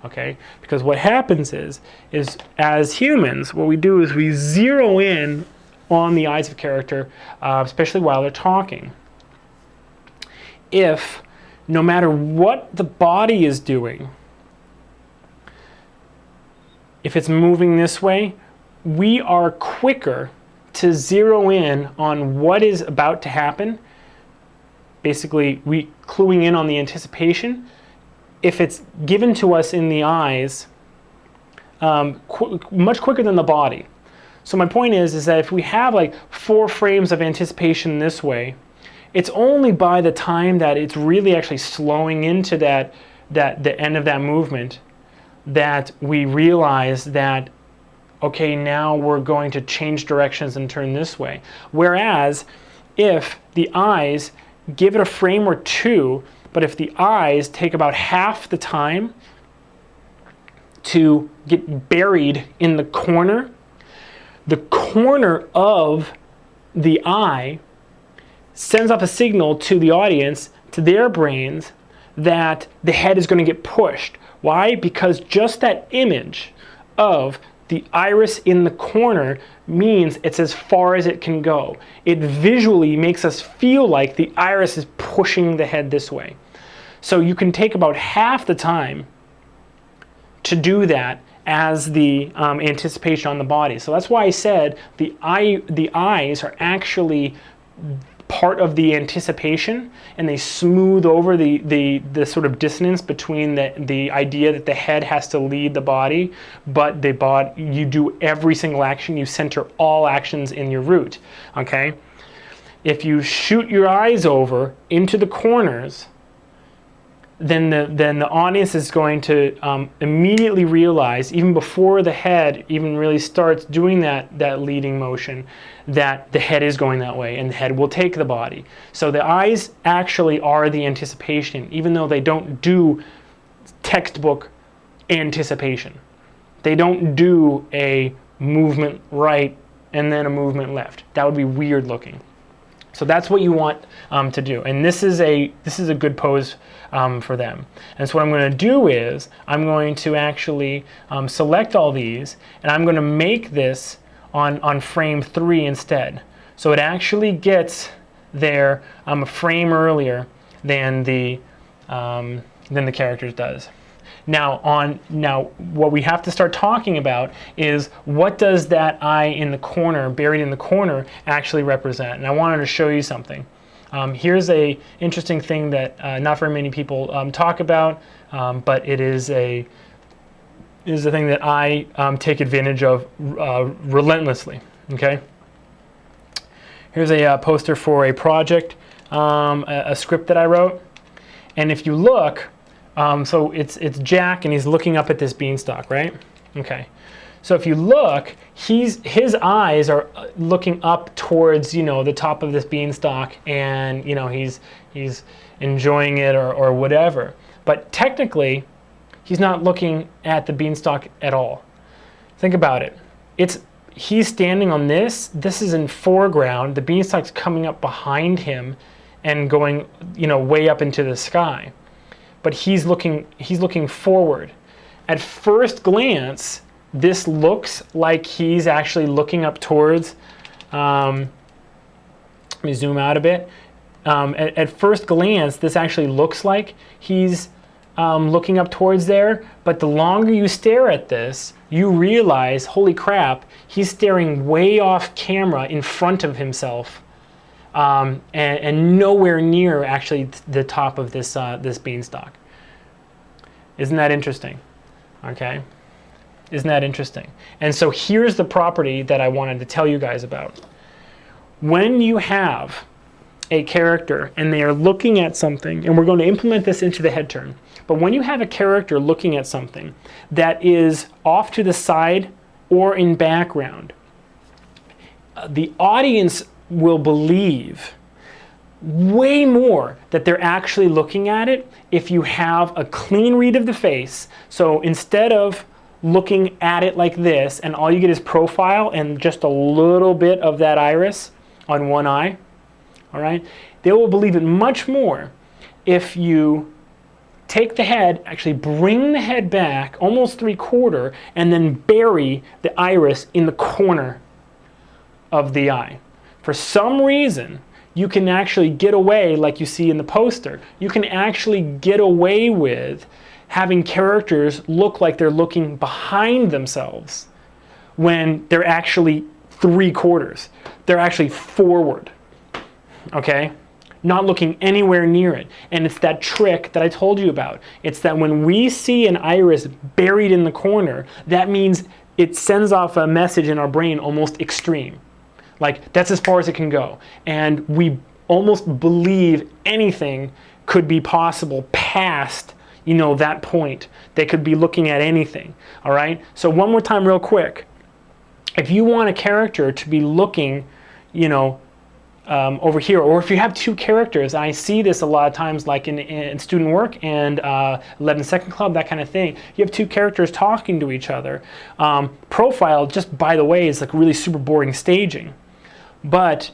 okay? Because what happens is as humans, what we do is we zero in on the eyes of a character, especially while they're talking. If no matter what the body is doing, if it's moving this way, we are quicker to zero in on what is about to happen. Basically, we cluing in on the anticipation. If it's given to us in the eyes, much quicker than the body. So my point is that if we have like 4 frames of anticipation this way, it's only by the time that it's really actually slowing into the end of that movement that we realize that, okay, now we're going to change directions and turn this way. Whereas if the eyes give it a frame or 2, but if the eyes take about half the time to get buried in the corner of the eye sends off a signal to the audience, to their brains, that the head is going to get pushed. Why? Because just that image of the iris in the corner means it's as far as it can go. It visually makes us feel like the iris is pushing the head this way. So you can take about half the time to do that as the anticipation on the body. So that's why I said the eyes are actually part of the anticipation, and they smooth over the sort of dissonance between the idea that the head has to lead the body, but the body, you do every single action, you center all actions in your root, okay? If you shoot your eyes over into the corners, then the audience is going to immediately realize, even before the head even really starts doing that leading motion, that the head is going that way and the head will take the body. So the eyes actually are the anticipation, even though they don't do textbook anticipation. They don't do a movement right and then a movement left. That would be weird looking. So that's what you want to do, and this is a good pose for them. And so what I'm going to do is I'm going to actually select all these, and I'm going to make this on frame 3 instead. So it actually gets there a frame earlier than the characters does. Now what we have to start talking about is, what does that eye in the corner, buried in the corner, actually represent? And I wanted to show you something. Here's a interesting thing that not very many people talk about, but it is a thing that I take advantage of relentlessly. Okay. Here's a poster for a project, a script that I wrote, and if you look, so it's Jack, and he's looking up at this beanstalk, right? Okay. So if you look, his eyes are looking up towards, the top of this beanstalk, and he's enjoying it or whatever. But technically, he's not looking at the beanstalk at all. Think about it. He's standing on this. This is in foreground. The beanstalk's coming up behind him and going, way up into the sky. But he's looking forward. At first glance, this looks like he's actually looking up towards, let me zoom out a bit. At first glance, this actually looks like he's looking up towards there, but the longer you stare at this, you realize, holy crap, he's staring way off camera in front of himself, and nowhere near actually the top of this beanstalk. Isn't that interesting? Okay. Isn't that interesting? And so here's the property that I wanted to tell you guys about. When you have a character and they are looking at something, and we're going to implement this into the head turn, but when you have a character looking at something that is off to the side or in background, the audience will believe way more that they're actually looking at it if you have a clean read of the face. So instead of looking at it like this, and all you get is profile and just a little bit of that iris on one eye, all right, they will believe it much more if you take the head, actually bring the head back almost 3/4, and then bury the iris in the corner of the eye. For some reason, you can actually get away, like you see in the poster, you can actually get away with having characters look like they're looking behind themselves when they're actually 3/4. They're actually forward, okay? Not looking anywhere near it. And it's that trick that I told you about. It's that when we see an iris buried in the corner, that means it sends off a message in our brain almost extreme. Like, that's as far as it can go. And we almost believe anything could be possible past that point. They could be looking at anything, all right? So one more time real quick. If you want a character to be looking, over here, or if you have two characters, I see this a lot of times like in student work and 11-second club, that kind of thing. You have two characters talking to each other. Profile, just by the way, is like really super boring staging. But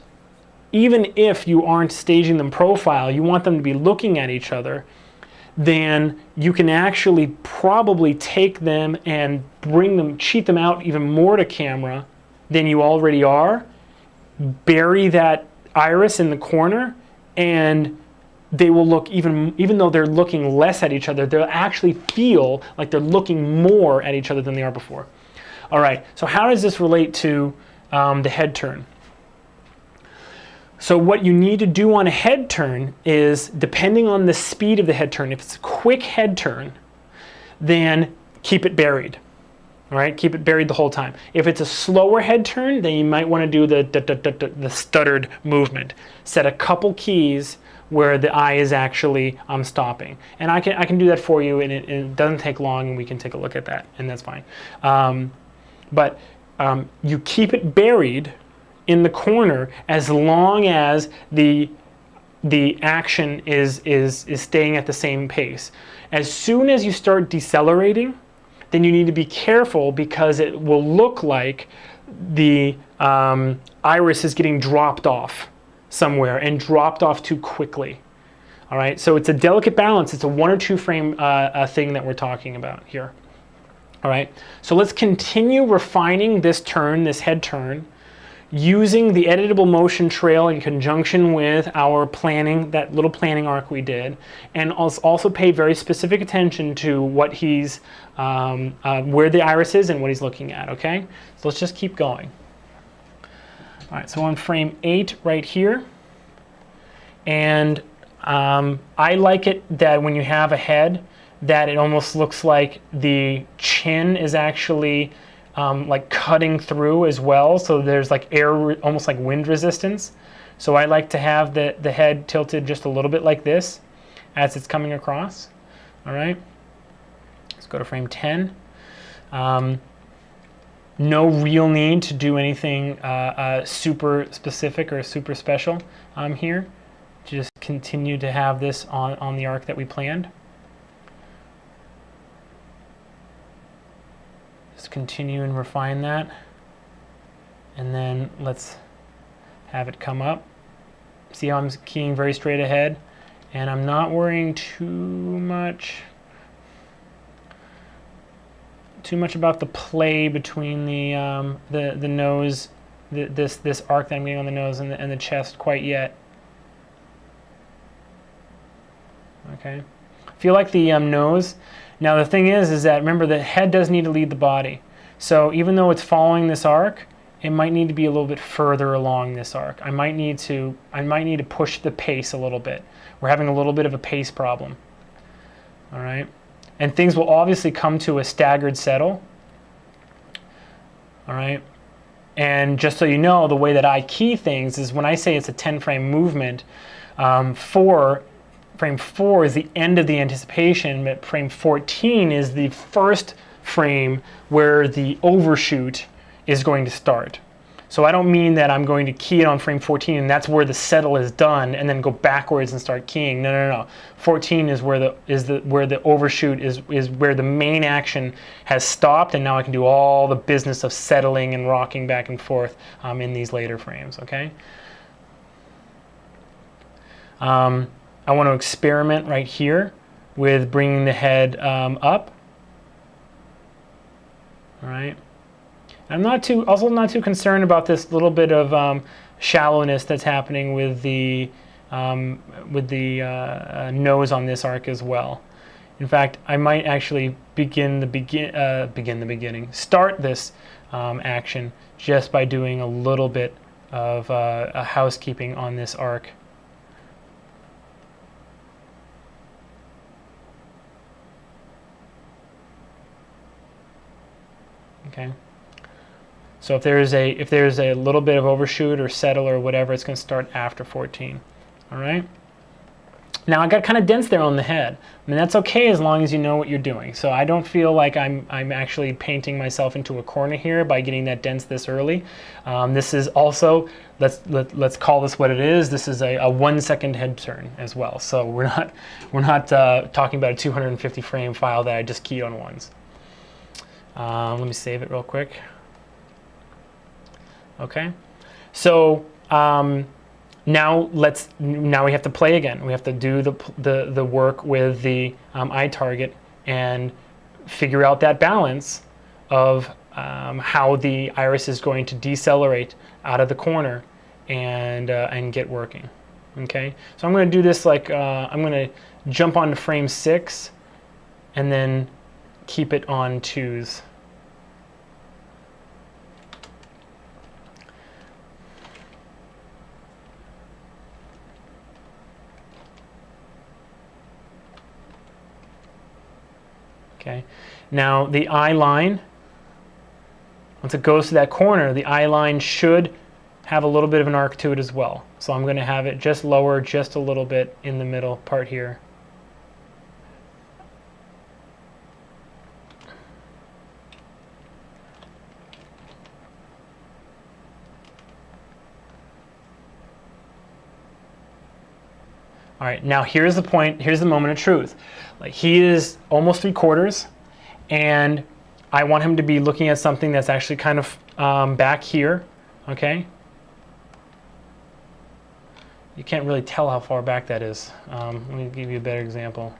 even if you aren't staging them profile, you want them to be looking at each other, then you can actually probably take them and cheat them out even more to camera than you already are, bury that iris in the corner, and they will look, even though they're looking less at each other, they'll actually feel like they're looking more at each other than they are before. All right, so how does this relate to the head turn? So what you need to do on a head turn is, depending on the speed of the head turn, if it's a quick head turn, then keep it buried. All right, keep it buried the whole time. If it's a slower head turn, then you might want to do the stuttered movement. Set a couple keys where the eye is actually stopping. And I can do that for you, and it doesn't take long, and we can take a look at that, and that's fine. But you keep it buried in the corner as long as the action is staying at the same pace. As soon as you start decelerating, then you need to be careful, because it will look like the iris is getting dropped off somewhere, and dropped off too quickly. All right, so it's a delicate balance. It's a 1 or 2 frame thing that we're talking about here. All right, so let's continue refining this turn, this head turn, using the editable motion trail in conjunction with our planning, that little planning arc we did, and also pay very specific attention to what he's, where the iris is and what he's looking at, okay? So let's just keep going. All right, so on frame 8 right here, and I like it that when you have a head, that it almost looks like the chin is actually like cutting through as well, so there's like air, almost like wind resistance. So I like to have the head tilted just a little bit like this as it's coming across. All right, let's go to frame 10. No real need to do anything super specific or super special here. Just continue to have this on the arc that we planned. Just continue and refine that. And then let's have it come up. See how I'm keying very straight ahead? And I'm not worrying too much about the play between the nose, this arc that I'm getting on the nose and the chest quite yet. Okay, I feel like the nose. Now the thing is that remember the head does need to lead the body. So even though it's following this arc, it might need to be a little bit further along this arc. I might need to push the pace a little bit. We're having a little bit of a pace problem. All right, and things will obviously come to a staggered settle. All right, and just so you know, the way that I key things is when I say it's a 10-frame movement, frame 4 is the end of the anticipation, but frame 14 is the first frame where the overshoot is going to start. So I don't mean that I'm going to key it on frame 14 and that's where the settle is done and then go backwards and start keying. No. 14 is where the overshoot is where the main action has stopped, and now I can do all the business of settling and rocking back and forth in these later frames, okay? I want to experiment right here with bringing the head up. All right. I'm also not too concerned about this little bit of shallowness that's happening with the nose on this arc as well. In fact, I might actually start this action just by doing a little bit of a housekeeping on this arc. Okay. So if there's a little bit of overshoot or settle or whatever, it's going to start after 14. All right. Now I got kind of dense there on the head. I mean, that's okay as long as you know what you're doing. So I don't feel like I'm actually painting myself into a corner here by getting that dense this early. This is also, let's call this what it is. This is a 1-second head turn as well. So we're not talking about a 250 frame file that I just keyed on once. Let me save it real quick. Okay, so now we have to play again. We have to do the work with the eye target and figure out that balance of how the iris is going to decelerate out of the corner and get working. Okay, so I'm going to do this like I'm going to jump onto frame 6 and then keep it on 2s. Okay, now the eye line, once it goes to that corner, the eye line should have a little bit of an arc to it as well. So I'm going to have it just lower just a little bit in the middle part here. All right, now here's the point, here's the moment of truth. Like, he is almost 3/4, and I want him to be looking at something that's actually kind of back here, okay? You can't really tell how far back that is. Let me give you a better example.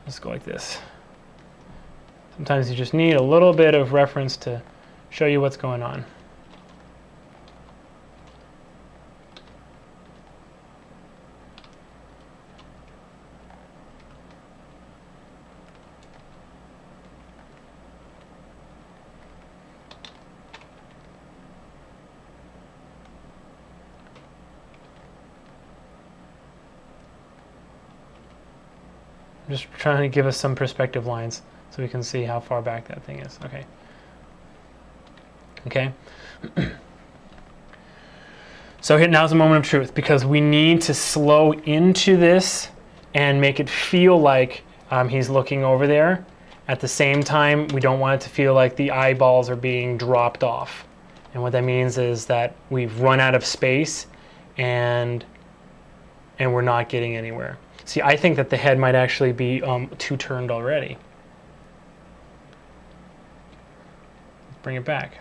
Let's go like this. Sometimes you just need a little bit of reference to show you what's going on. I'm just trying to give us some perspective lines so we can see how far back that thing is. Okay. Okay. So here, now's the moment of truth, because we need to slow into this and make it feel like he's looking over there. At the same time, we don't want it to feel like the eyeballs are being dropped off. And what that means is that we've run out of space and we're not getting anywhere. See, I think that the head might actually be too turned already. Let's bring it back.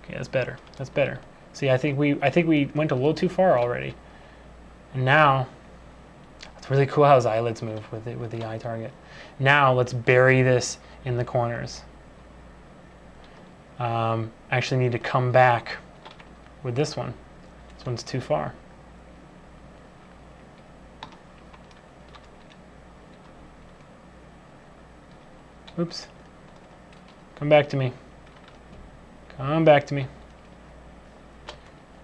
Okay, that's better. That's better. See, I think we went a little too far already. And now, it's really cool how his eyelids move with the eye target. Now let's bury this in the corners. Actually need to come back with this one. This one's too far. Oops. Come back to me. Come back to me.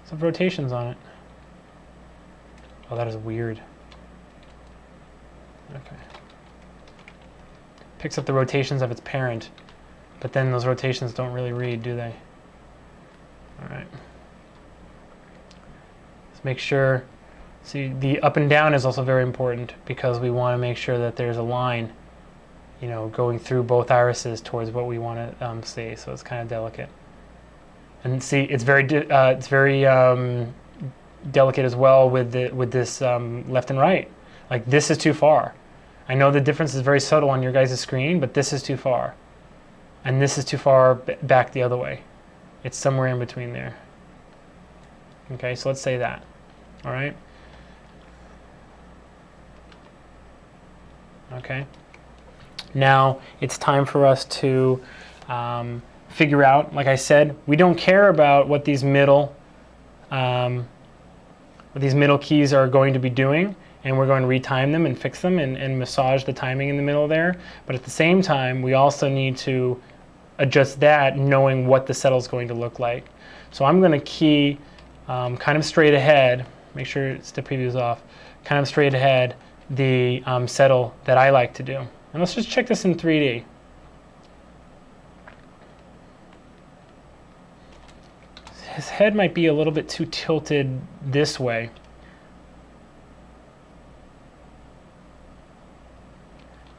Some rotations on it. Oh, that is weird. Okay. Picks up the rotations of its parent, but then those rotations don't really read, do they? All right. Let's make sure. See, the up and down is also very important because we want to make sure that there's a line, you know, going through both irises towards what we want to see. So it's kind of delicate. And see, it's very delicate as well with this left and right. Like, this is too far. I know the difference is very subtle on your guys' screen, but this is too far, and this is too far back the other way. It's somewhere in between there. Okay, so let's say that. All right. Okay. Now it's time for us to figure out, like I said, we don't care about what these middle keys are going to be doing, and we're going to retime them and fix them and massage the timing in the middle there. But at the same time, we also need to adjust that, knowing what the settle is going to look like. So I'm going to key kind of straight ahead, make sure it's the previews off, kind of straight ahead the settle that I like to do. And let's just check this in 3D. His head might be a little bit too tilted this way.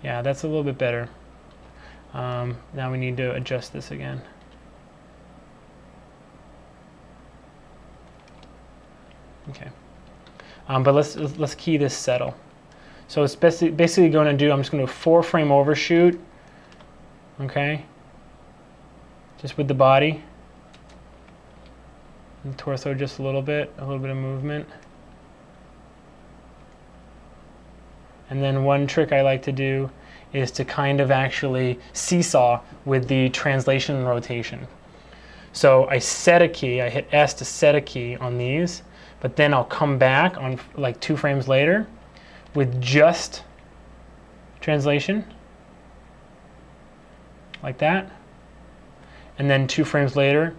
Yeah, that's a little bit better. Now we need to adjust this again. Okay. But let's key this settle. So it's basically going to do, I'm just going to 4-frame overshoot. Okay. Just with the body. The torso just a little bit of movement. And then one trick I like to do is to kind of actually seesaw with the translation and rotation. So I set a key, I hit S to set a key on these, but then I'll come back on like 2 frames later with just translation, like that. And then 2 frames later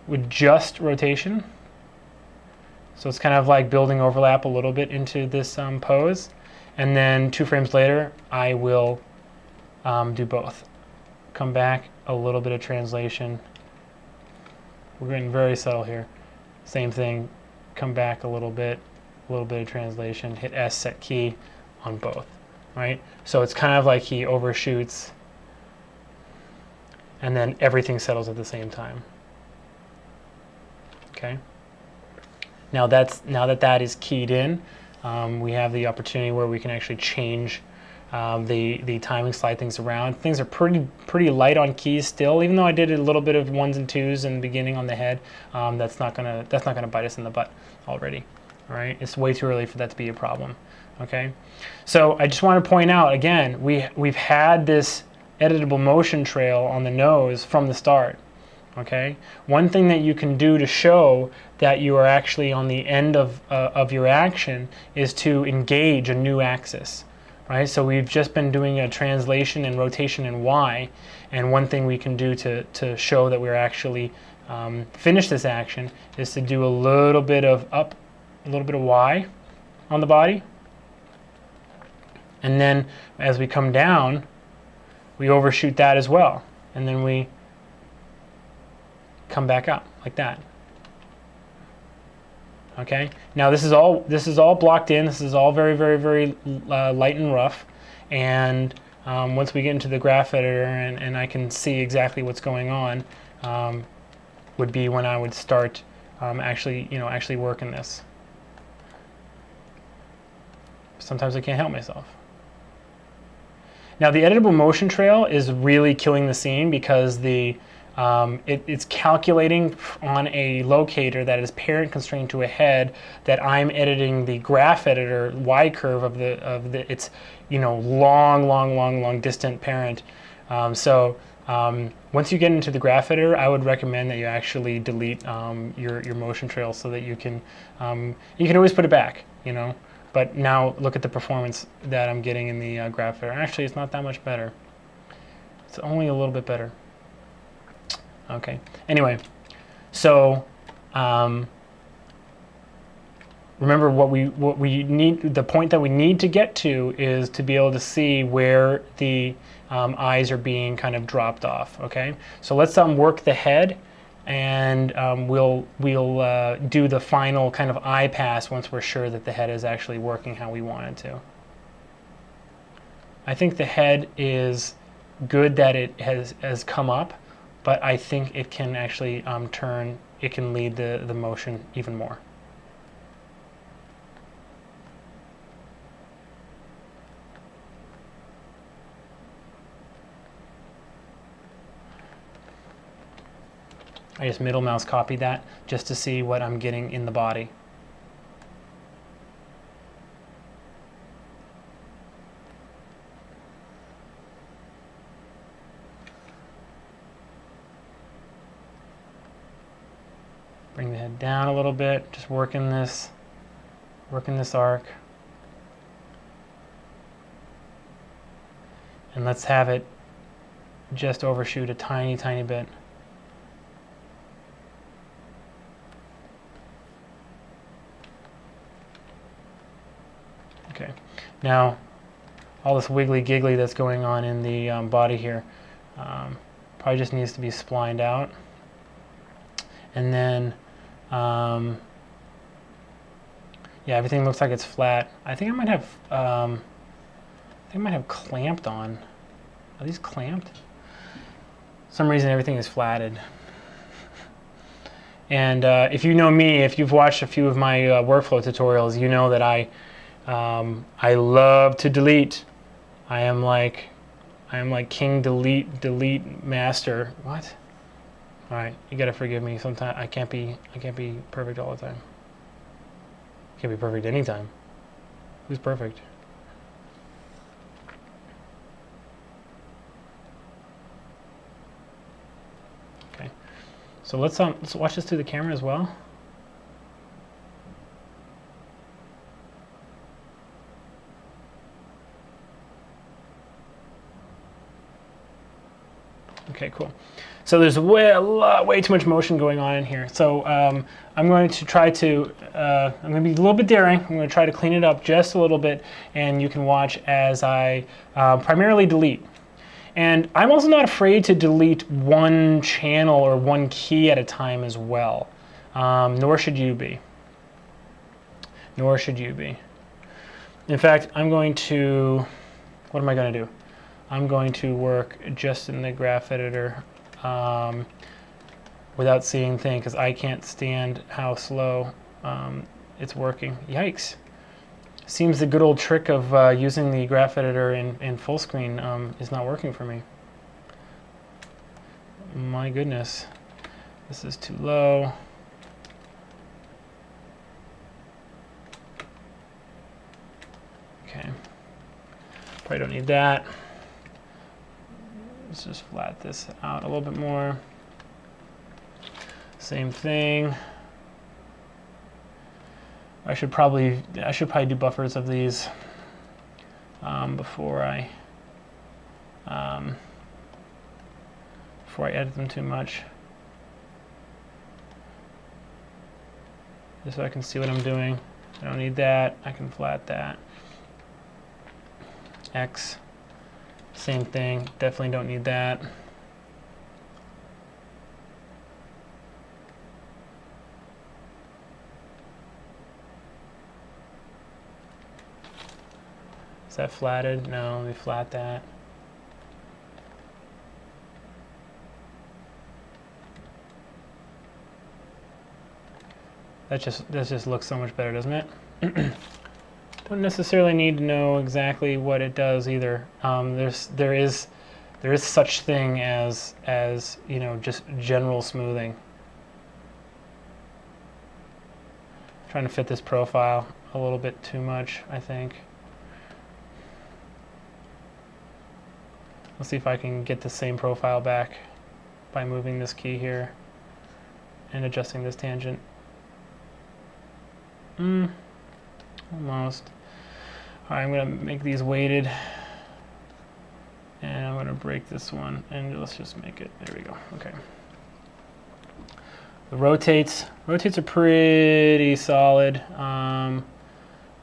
with just rotation. So it's kind of like building overlap a little bit into this pose. And then 2 frames later, I will do both. Come back, a little bit of translation. We're getting very subtle here. Same thing, come back a little bit of translation, hit S, set key on both, right? So it's kind of like he overshoots and then everything settles at the same time. Okay. Now that is keyed in, we have the opportunity where we can actually change the timing, slide things around. Things are pretty light on keys still, even though I did a little bit of 1s and 2s in the beginning on the head. That's not gonna bite us in the butt already. All right, it's way too early for that to be a problem. Okay, so I just want to point out again, we've had this editable motion trail on the nose from the start. Okay, one thing that you can do to show that you are actually on the end of your action is to engage a new axis. Right, so we've just been doing a translation and rotation in Y, and one thing we can do to show that we're actually finish this action is to do a little bit of up, a little bit of Y on the body, and then as we come down, we overshoot that as well, and then we come back up like that. Okay. Now this is all blocked in. This is all very light and rough. And once we get into the graph editor and I can see exactly what's going on, would be when I would start actually working this. Sometimes I can't help myself. Now the editable motion trail is really killing the scene because it's calculating on a locator that is parent constrained to a head that I'm editing the graph editor Y curve of its long distant parent. Once you get into the graph editor, I would recommend that you actually delete your motion trail so that you can always put it back, But now look at the performance that I'm getting in the graph editor. Actually, it's not that much better. It's only a little bit better. Okay. Anyway, so remember what we need. The point that we need to get to is to be able to see where the eyes are being kind of dropped off. Okay. So let's work the head, and we'll do the final kind of eye pass once we're sure that the head is actually working how we want it to. I think the head is good that it has come up. But I think it can actually it can lead the motion even more. I just middle mouse copied that just to see what I'm getting in the body. Bring the head down a little bit, just working this arc. And let's have it just overshoot a tiny bit. Okay, now all this wiggly giggly that's going on in the body here probably just needs to be splined out. And then yeah, everything looks like it's flat. I think I might have clamped on. Are these clamped? For some reason everything is flatted. And if you know me, if you've watched a few of my workflow tutorials, you know that I love to delete. I am like king delete master. What? All right, you gotta forgive me. Sometimes I can't be perfect all the time. Can't be perfect anytime. Who's perfect? Okay, so let's watch this through the camera as well. Okay, cool. So there's way too much motion going on in here. So I'm going to try to, I'm going to be a little bit daring. I'm going to try to clean it up just a little bit, and you can watch as I primarily delete. And I'm also not afraid to delete one channel or one key at a time as well. Nor should you be. Nor should you be. In fact, I'm going to, what am I going to do? I'm going to work just in the graph editor without seeing things, because I can't stand how slow it's working. Yikes. Seems the good old trick of using the graph editor in full screen is not working for me. My goodness, this is too low. Okay, probably don't need that. Let's just flat this out a little bit more. Same thing. I should probably do buffers of these before I edit them too much, just so I can see what I'm doing. I don't need that. I can flat that. X, same thing. Definitely don't need that. Is that flatted? No, let me flat that. That just looks so much better, doesn't it? Don't necessarily need to know exactly what it does either. There is such thing as you know, just general smoothing. I'm trying to fit this profile a little bit too much, I think. Let's see if I can get the same profile back by moving this key here and adjusting this tangent. Almost. All right, I'm going to make these weighted, and I'm going to break this one, and let's just make it. There we go. Okay. The rotates are pretty solid.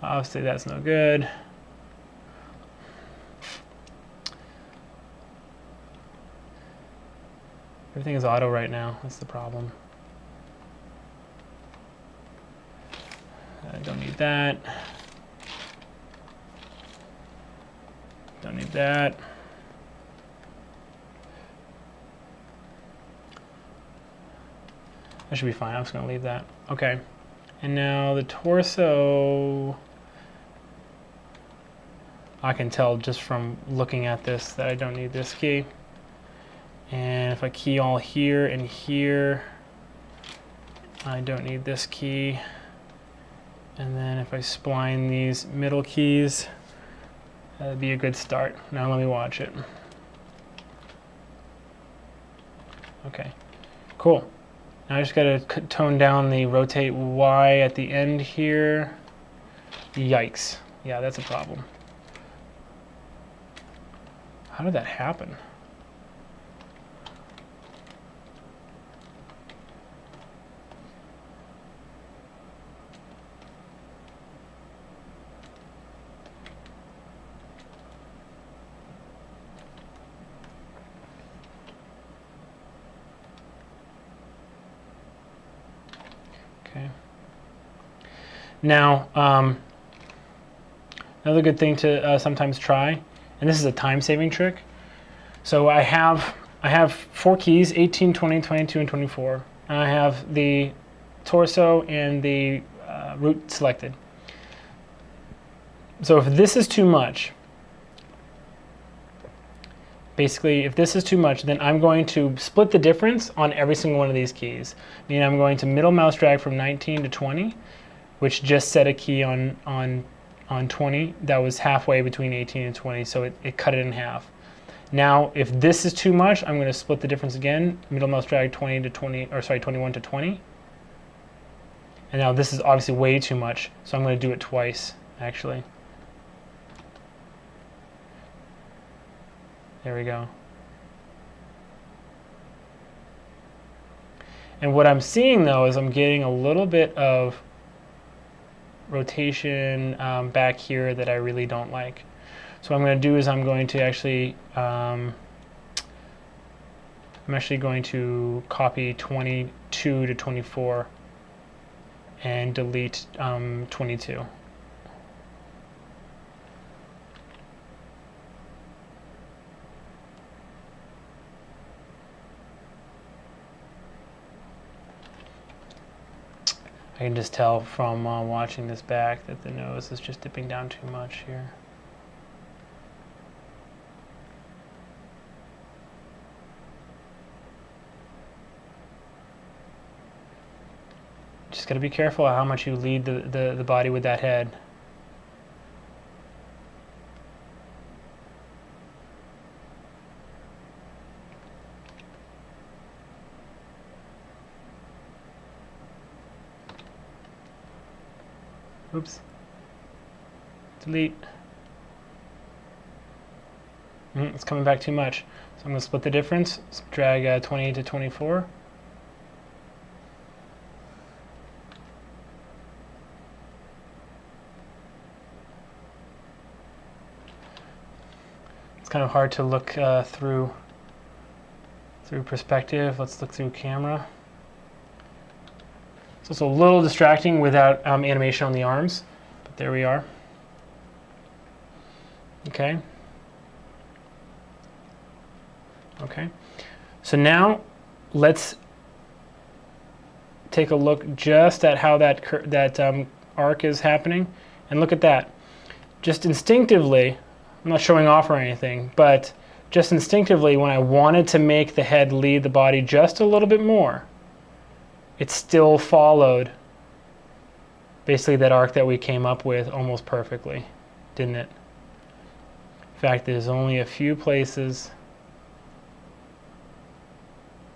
Obviously, that's no good. Everything is auto right now. That's the problem. I don't need that. Don't need that. That should be fine. I'm just going to leave that. Okay. And now the torso, I can tell just from looking at this that I don't need this key. And if I key all here and here, I don't need this key. And then if I spline these middle keys, that'd be a good start. Now let me watch it. Okay, cool. Now I just gotta tone down the rotate Y at the end here. Yikes. Yeah, that's a problem. How did that happen? Okay. Now, another good thing to sometimes try, and this is a time-saving trick. So I have 4 keys, 18, 20, 22, and 24. And I have the torso and the root selected. So if this is too much, basically, if this is too much, then I'm going to split the difference on every single one of these keys. Meaning I'm going to middle mouse drag from 19 to 20, which just set a key on 20 that was halfway between 18 and 20, so it cut it in half. Now, if this is too much, I'm going to split the difference again, middle mouse drag 21 to 20. And now this is obviously way too much, so I'm going to do it twice, actually. There we go. And what I'm seeing, though, is I'm getting a little bit of rotation back here that I really don't like. So what I'm going to do is I'm going to actually, I'm actually going to copy 22 to 24 and delete 22. I can just tell from watching this back that the nose is just dipping down too much here. Just got to be careful how much you lead the body with that head. Oops. Delete. It's coming back too much. So I'm going to split the difference. Let's drag 28 to 24. It's kind of hard to look through perspective. Let's look through camera. It's also a little distracting without animation on the arms, but there we are. Okay. Okay. So now let's take a look just at how that arc is happening, and look at that. Just instinctively, I'm not showing off or anything, but just instinctively, when I wanted to make the head lead the body just a little bit more, it still followed basically that arc that we came up with almost perfectly, didn't it? In fact, there's only a few places.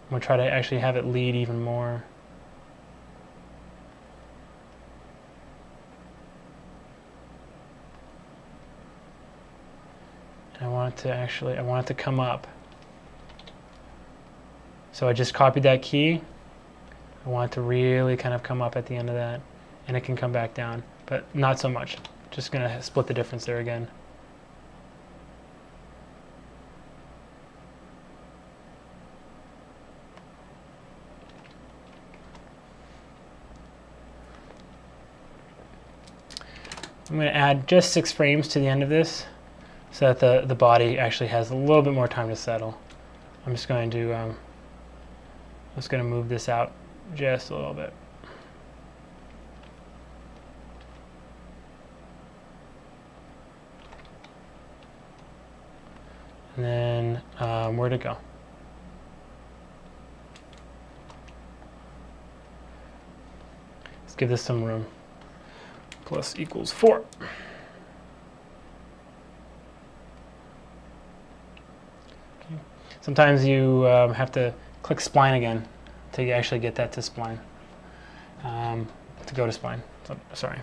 I'm going to try to actually have it lead even more. And I want it to come up. So I just copied that key. I want it to really kind of come up at the end of that, and it can come back down, but not so much. Just going to split the difference there again. I'm going to add just 6 frames to the end of this so that the body actually has a little bit more time to settle. I'm just going to move this out just a little bit. And then where'd it go? Let's give this some room. Plus equals 4. Okay. Sometimes you have to click spline again to actually get that to spline, to go to spline. So, sorry.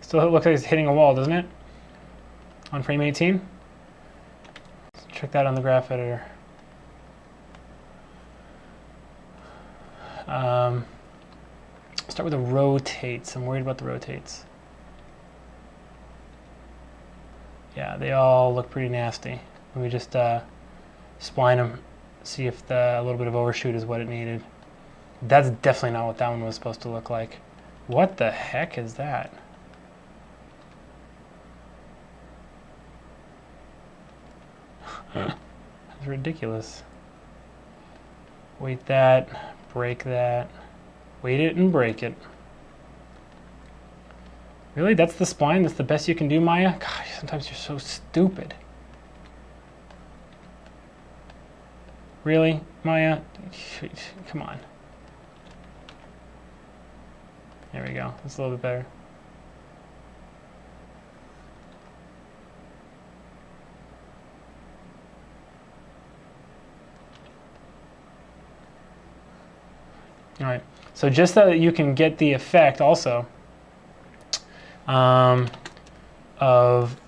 Still looks like it's hitting a wall, doesn't it? On frame 18. Let's check that on the graph editor. Start with the rotates. I'm worried about the rotates. Yeah, they all look pretty nasty. Let me just spline them, see if a little bit of overshoot is what it needed. That's definitely not what that one was supposed to look like. What the heck is that? That's ridiculous. Weight that, break that, weight it and break it. Really? That's the spline? That's the best you can do, Maya? Gosh, sometimes you're so stupid. Really, Maya? Come on. There we go. That's a little bit better. All right, so just so that you can get the effect also of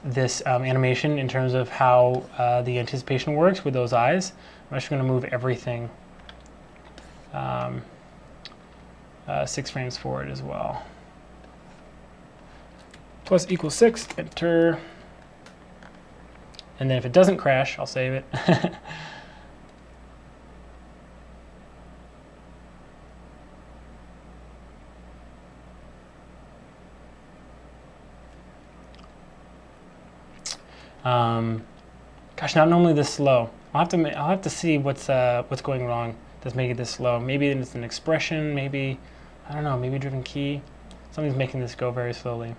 this animation in terms of how the anticipation works with those eyes, I'm actually going to move everything 6 frames forward as well. plus equals 6, enter. And then if it doesn't crash, I'll save it. Gosh, not normally this slow. I'll have to see what's going wrong that's making it this slow. Maybe it's an expression. Maybe, I don't know. Maybe driven key. Something's making this go very slowly.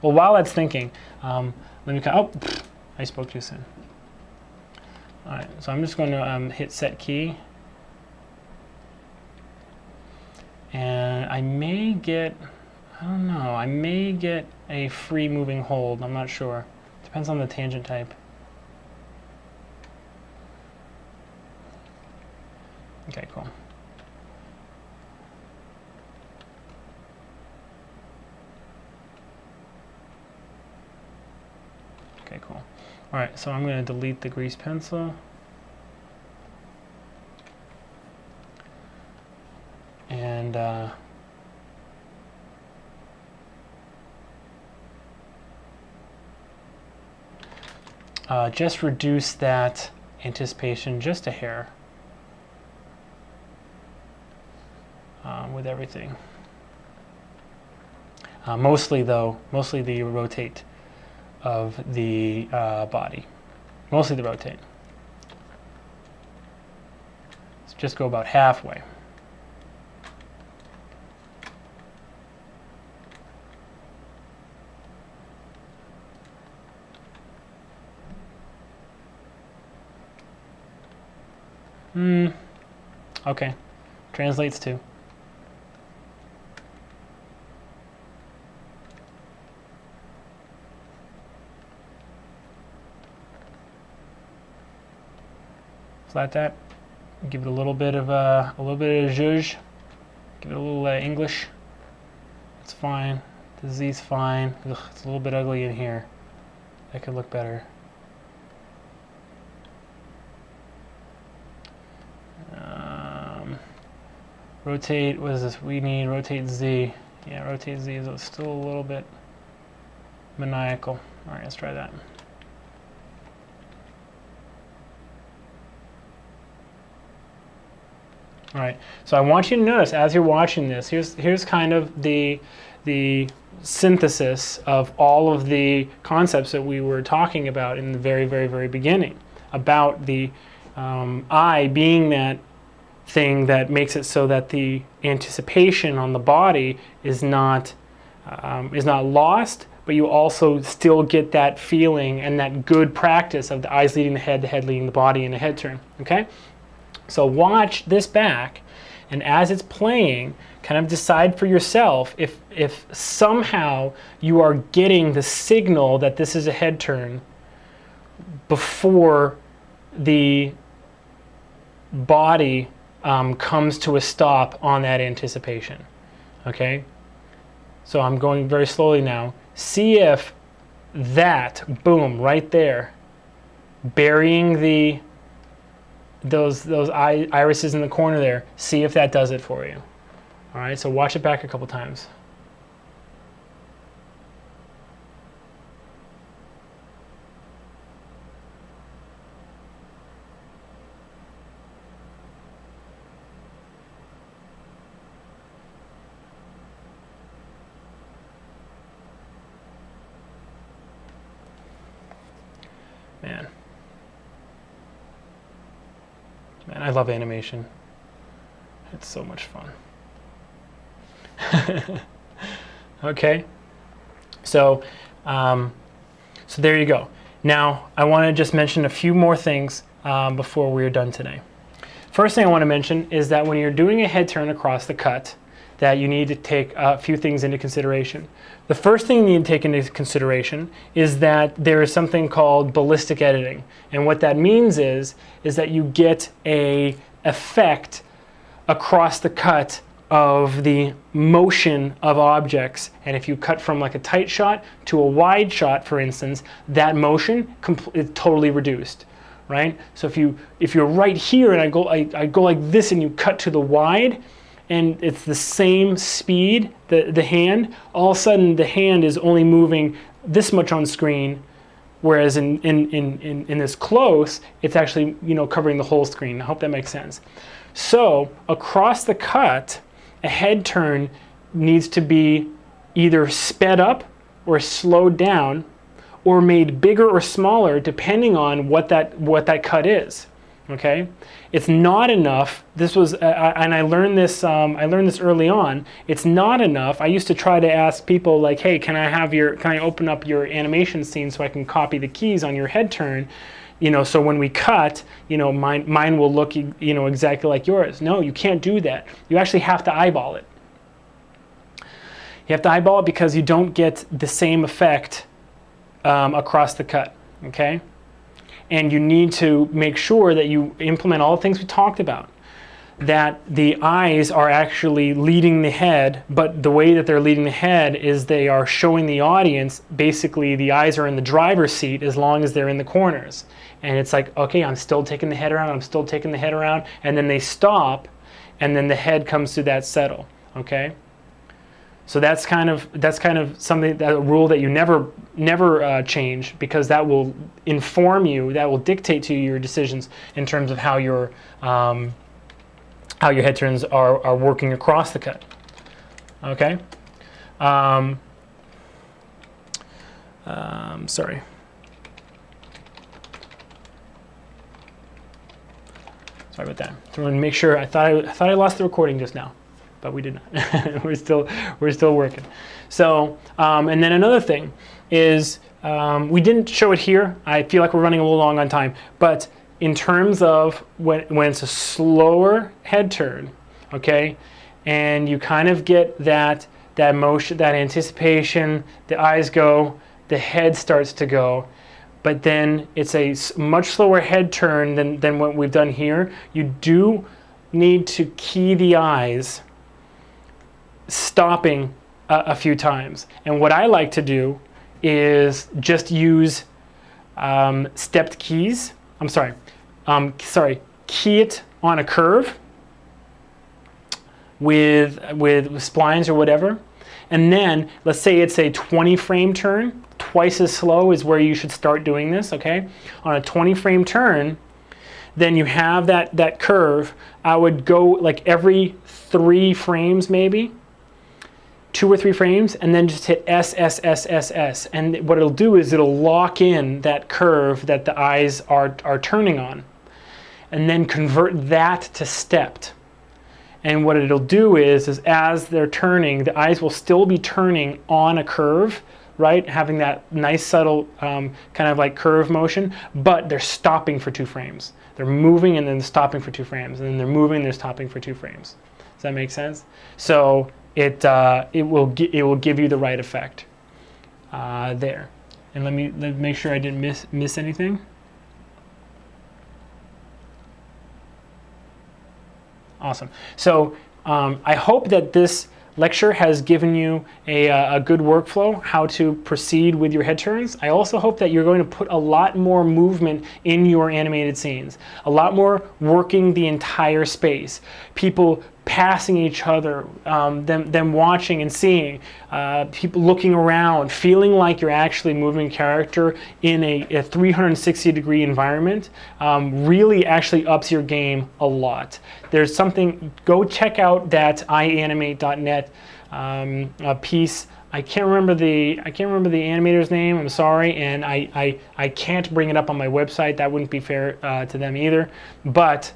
Well, while that's thinking, let me. I spoke too soon. All right, so I'm just going to hit set key, and I may get. I don't know. I may get a free moving hold. I'm not sure. Depends on the tangent type. Okay, cool. Okay, cool. All right, so I'm going to delete the grease pencil. And just reduce that anticipation just a hair with everything. Mostly the rotate of the body. Mostly the rotate. So just go about halfway. Okay. Translates to. Flat that. Give it a little bit of zhuzh. Give it a little English. It's fine. The Z's fine. Ugh, it's a little bit ugly in here. That could look better. Rotate, what is this? We need rotate Z. Yeah, rotate Z is still a little bit maniacal. All right, let's try that. All right, so I want you to notice as you're watching this, here's kind of the synthesis of all of the concepts that we were talking about in the very, very, very beginning about the eye being that thing that makes it so that the anticipation on the body is not lost, but you also still get that feeling and that good practice of the eyes leading the head leading the body, and the head turn. Okay, so watch this back, and as it's playing, kind of decide for yourself if somehow you are getting the signal that this is a head turn before the body comes to a stop on that anticipation. Okay, so I'm going very slowly now. See if that, boom, right there, burying those irises in the corner there, see if that does it for you. All right, so watch it back a couple times. Man, I love animation. It's so much fun. Okay, so there you go. Now I want to just mention a few more things before we're done today. First thing I want to mention is that when you're doing a head turn across the cut, that you need to take a few things into consideration. The first thing you need to take into consideration is that there is something called ballistic editing. And what that means is that you get an effect across the cut of the motion of objects. And if you cut from like a tight shot to a wide shot, for instance, that motion is totally reduced, right? So if you're right here and I go like this and you cut to the wide, and it's the same speed, the hand, all of a sudden the hand is only moving this much on screen, whereas in this close, it's actually, you know, covering the whole screen. I hope that makes sense. So across the cut, a head turn needs to be either sped up or slowed down, or made bigger or smaller depending on what that cut is. Okay, it's not enough. This was, and I learned this. I learned this early on. It's not enough. I used to try to ask people like, "Hey, can I open up your animation scene so I can copy the keys on your head turn?" You know, so when we cut, you know, mine will look, you know, exactly like yours. No, you can't do that. You actually have to eyeball it. You have to eyeball it because you don't get the same effect across the cut. Okay. And you need to make sure that you implement all the things we talked about, that the eyes are actually leading the head, but the way that they're leading the head is they are showing the audience, basically the eyes are in the driver's seat as long as they're in the corners. And it's like, okay, I'm still taking the head around, I'm still taking the head around, and then they stop, and then the head comes to that settle, okay? So that's kind of something, that a rule that you never change, because that will inform you, that will dictate to you your decisions in terms of how your head turns are working across the cut. Okay. Sorry. Sorry about that. So I'm going to make sure. I thought I lost the recording just now, but we did not. we're still working. So, and then another thing is, we didn't show it here. I feel like we're running a little long on time, but in terms of when it's a slower head turn, okay, and you kind of get that motion, that anticipation, the eyes go, the head starts to go, but then it's a much slower head turn than what we've done here. You do need to key the eyes, stopping a few times. And what I like to do is just use stepped keys. Key it on a curve with splines or whatever. And then let's say it's a 20 frame turn. Twice as slow is where you should start doing this, okay? On a 20 frame turn, then you have that curve. I would go like every 3 frames maybe, 2 or 3 frames, and then just hit S, S, S, S, S. And what it'll do is it'll lock in that curve that the eyes are turning on, and then convert that to stepped. And what it'll do is as they're turning, the eyes will still be turning on a curve, right? Having that nice subtle kind of like curve motion, but they're stopping for 2 frames. They're moving and then stopping for 2 frames, and then they're moving and they're stopping for 2 frames. Does that make sense? So it will give you the right effect there. And let me make sure I didn't miss anything. Awesome. So I hope that this lecture has given you a good workflow, how to proceed with your head turns. I also hope that you're going to put a lot more movement in your animated scenes, a lot more working the entire space, people passing each other, them watching and seeing, people looking around, feeling like you're actually moving character in a 360-degree environment, really actually ups your game a lot. There's something, go check out that ianimate.net piece. I can't remember the animator's name. I'm sorry, and I can't bring it up on my website. That wouldn't be fair to them either. But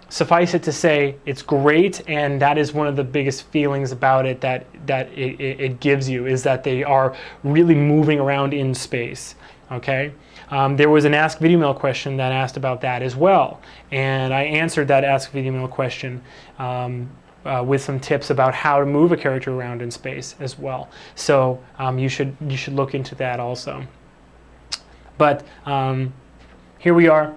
suffice it to say, it's great, and that is one of the biggest feelings about it that it gives you, is that they are really moving around in space. Okay. There was an Ask Video Mail question that asked about that as well, and I answered that Ask Video Mail question with some tips about how to move a character around in space as well. So you should look into that also. But here we are.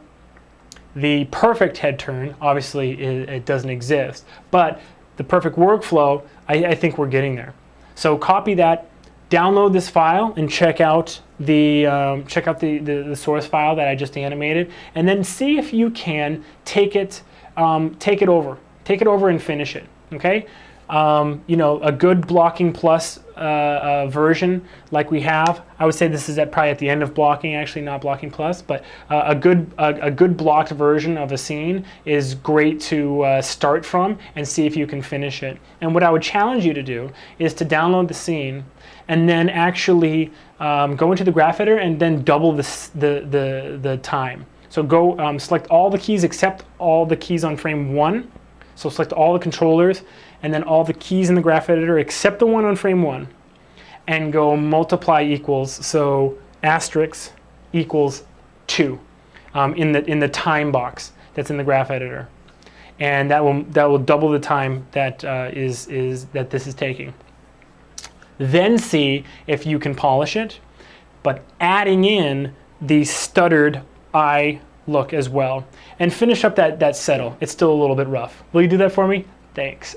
The perfect head turn, obviously, it doesn't exist, but the perfect workflow, I think we're getting there. So copy that, download this file, and check out the source file that I just animated, and then see if you can take it over and finish it. Okay, you know, a good blocking plus version like we have. I would say this is probably at the end of blocking, actually, not blocking plus, but a good blocked version of a scene is great to start from and see if you can finish it. And what I would challenge you to do is to download the scene and then actually go into the graph editor and then double the time. So go select all the keys except all the keys on frame 1. So select all the controllers and then all the keys in the graph editor except the one on frame 1, and go multiply equals, so asterisk equals 2 in the time box that's in the graph editor, and that will double the time that that this is taking. Then see if you can polish it, but adding in the stuttered eye look as well, and finish up that settle. It's still a little bit rough. Will you do that for me? Thanks.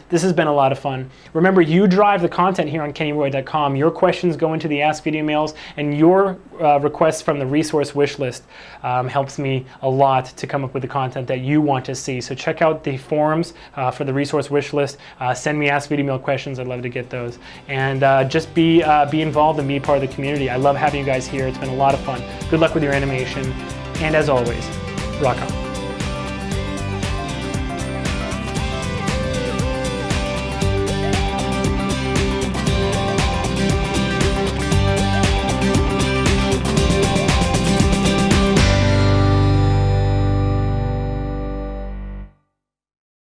This has been a lot of fun. Remember, you drive the content here on KennyRoy.com. Your questions go into the Ask Video mails, and your requests from the resource wish list helps me a lot to come up with the content that you want to see. So check out the forums for the resource wish list. Send me Ask Video mail questions. I'd love to get those. And just be involved and be part of the community. I love having you guys here. It's been a lot of fun. Good luck with your animation. And as always, rock on.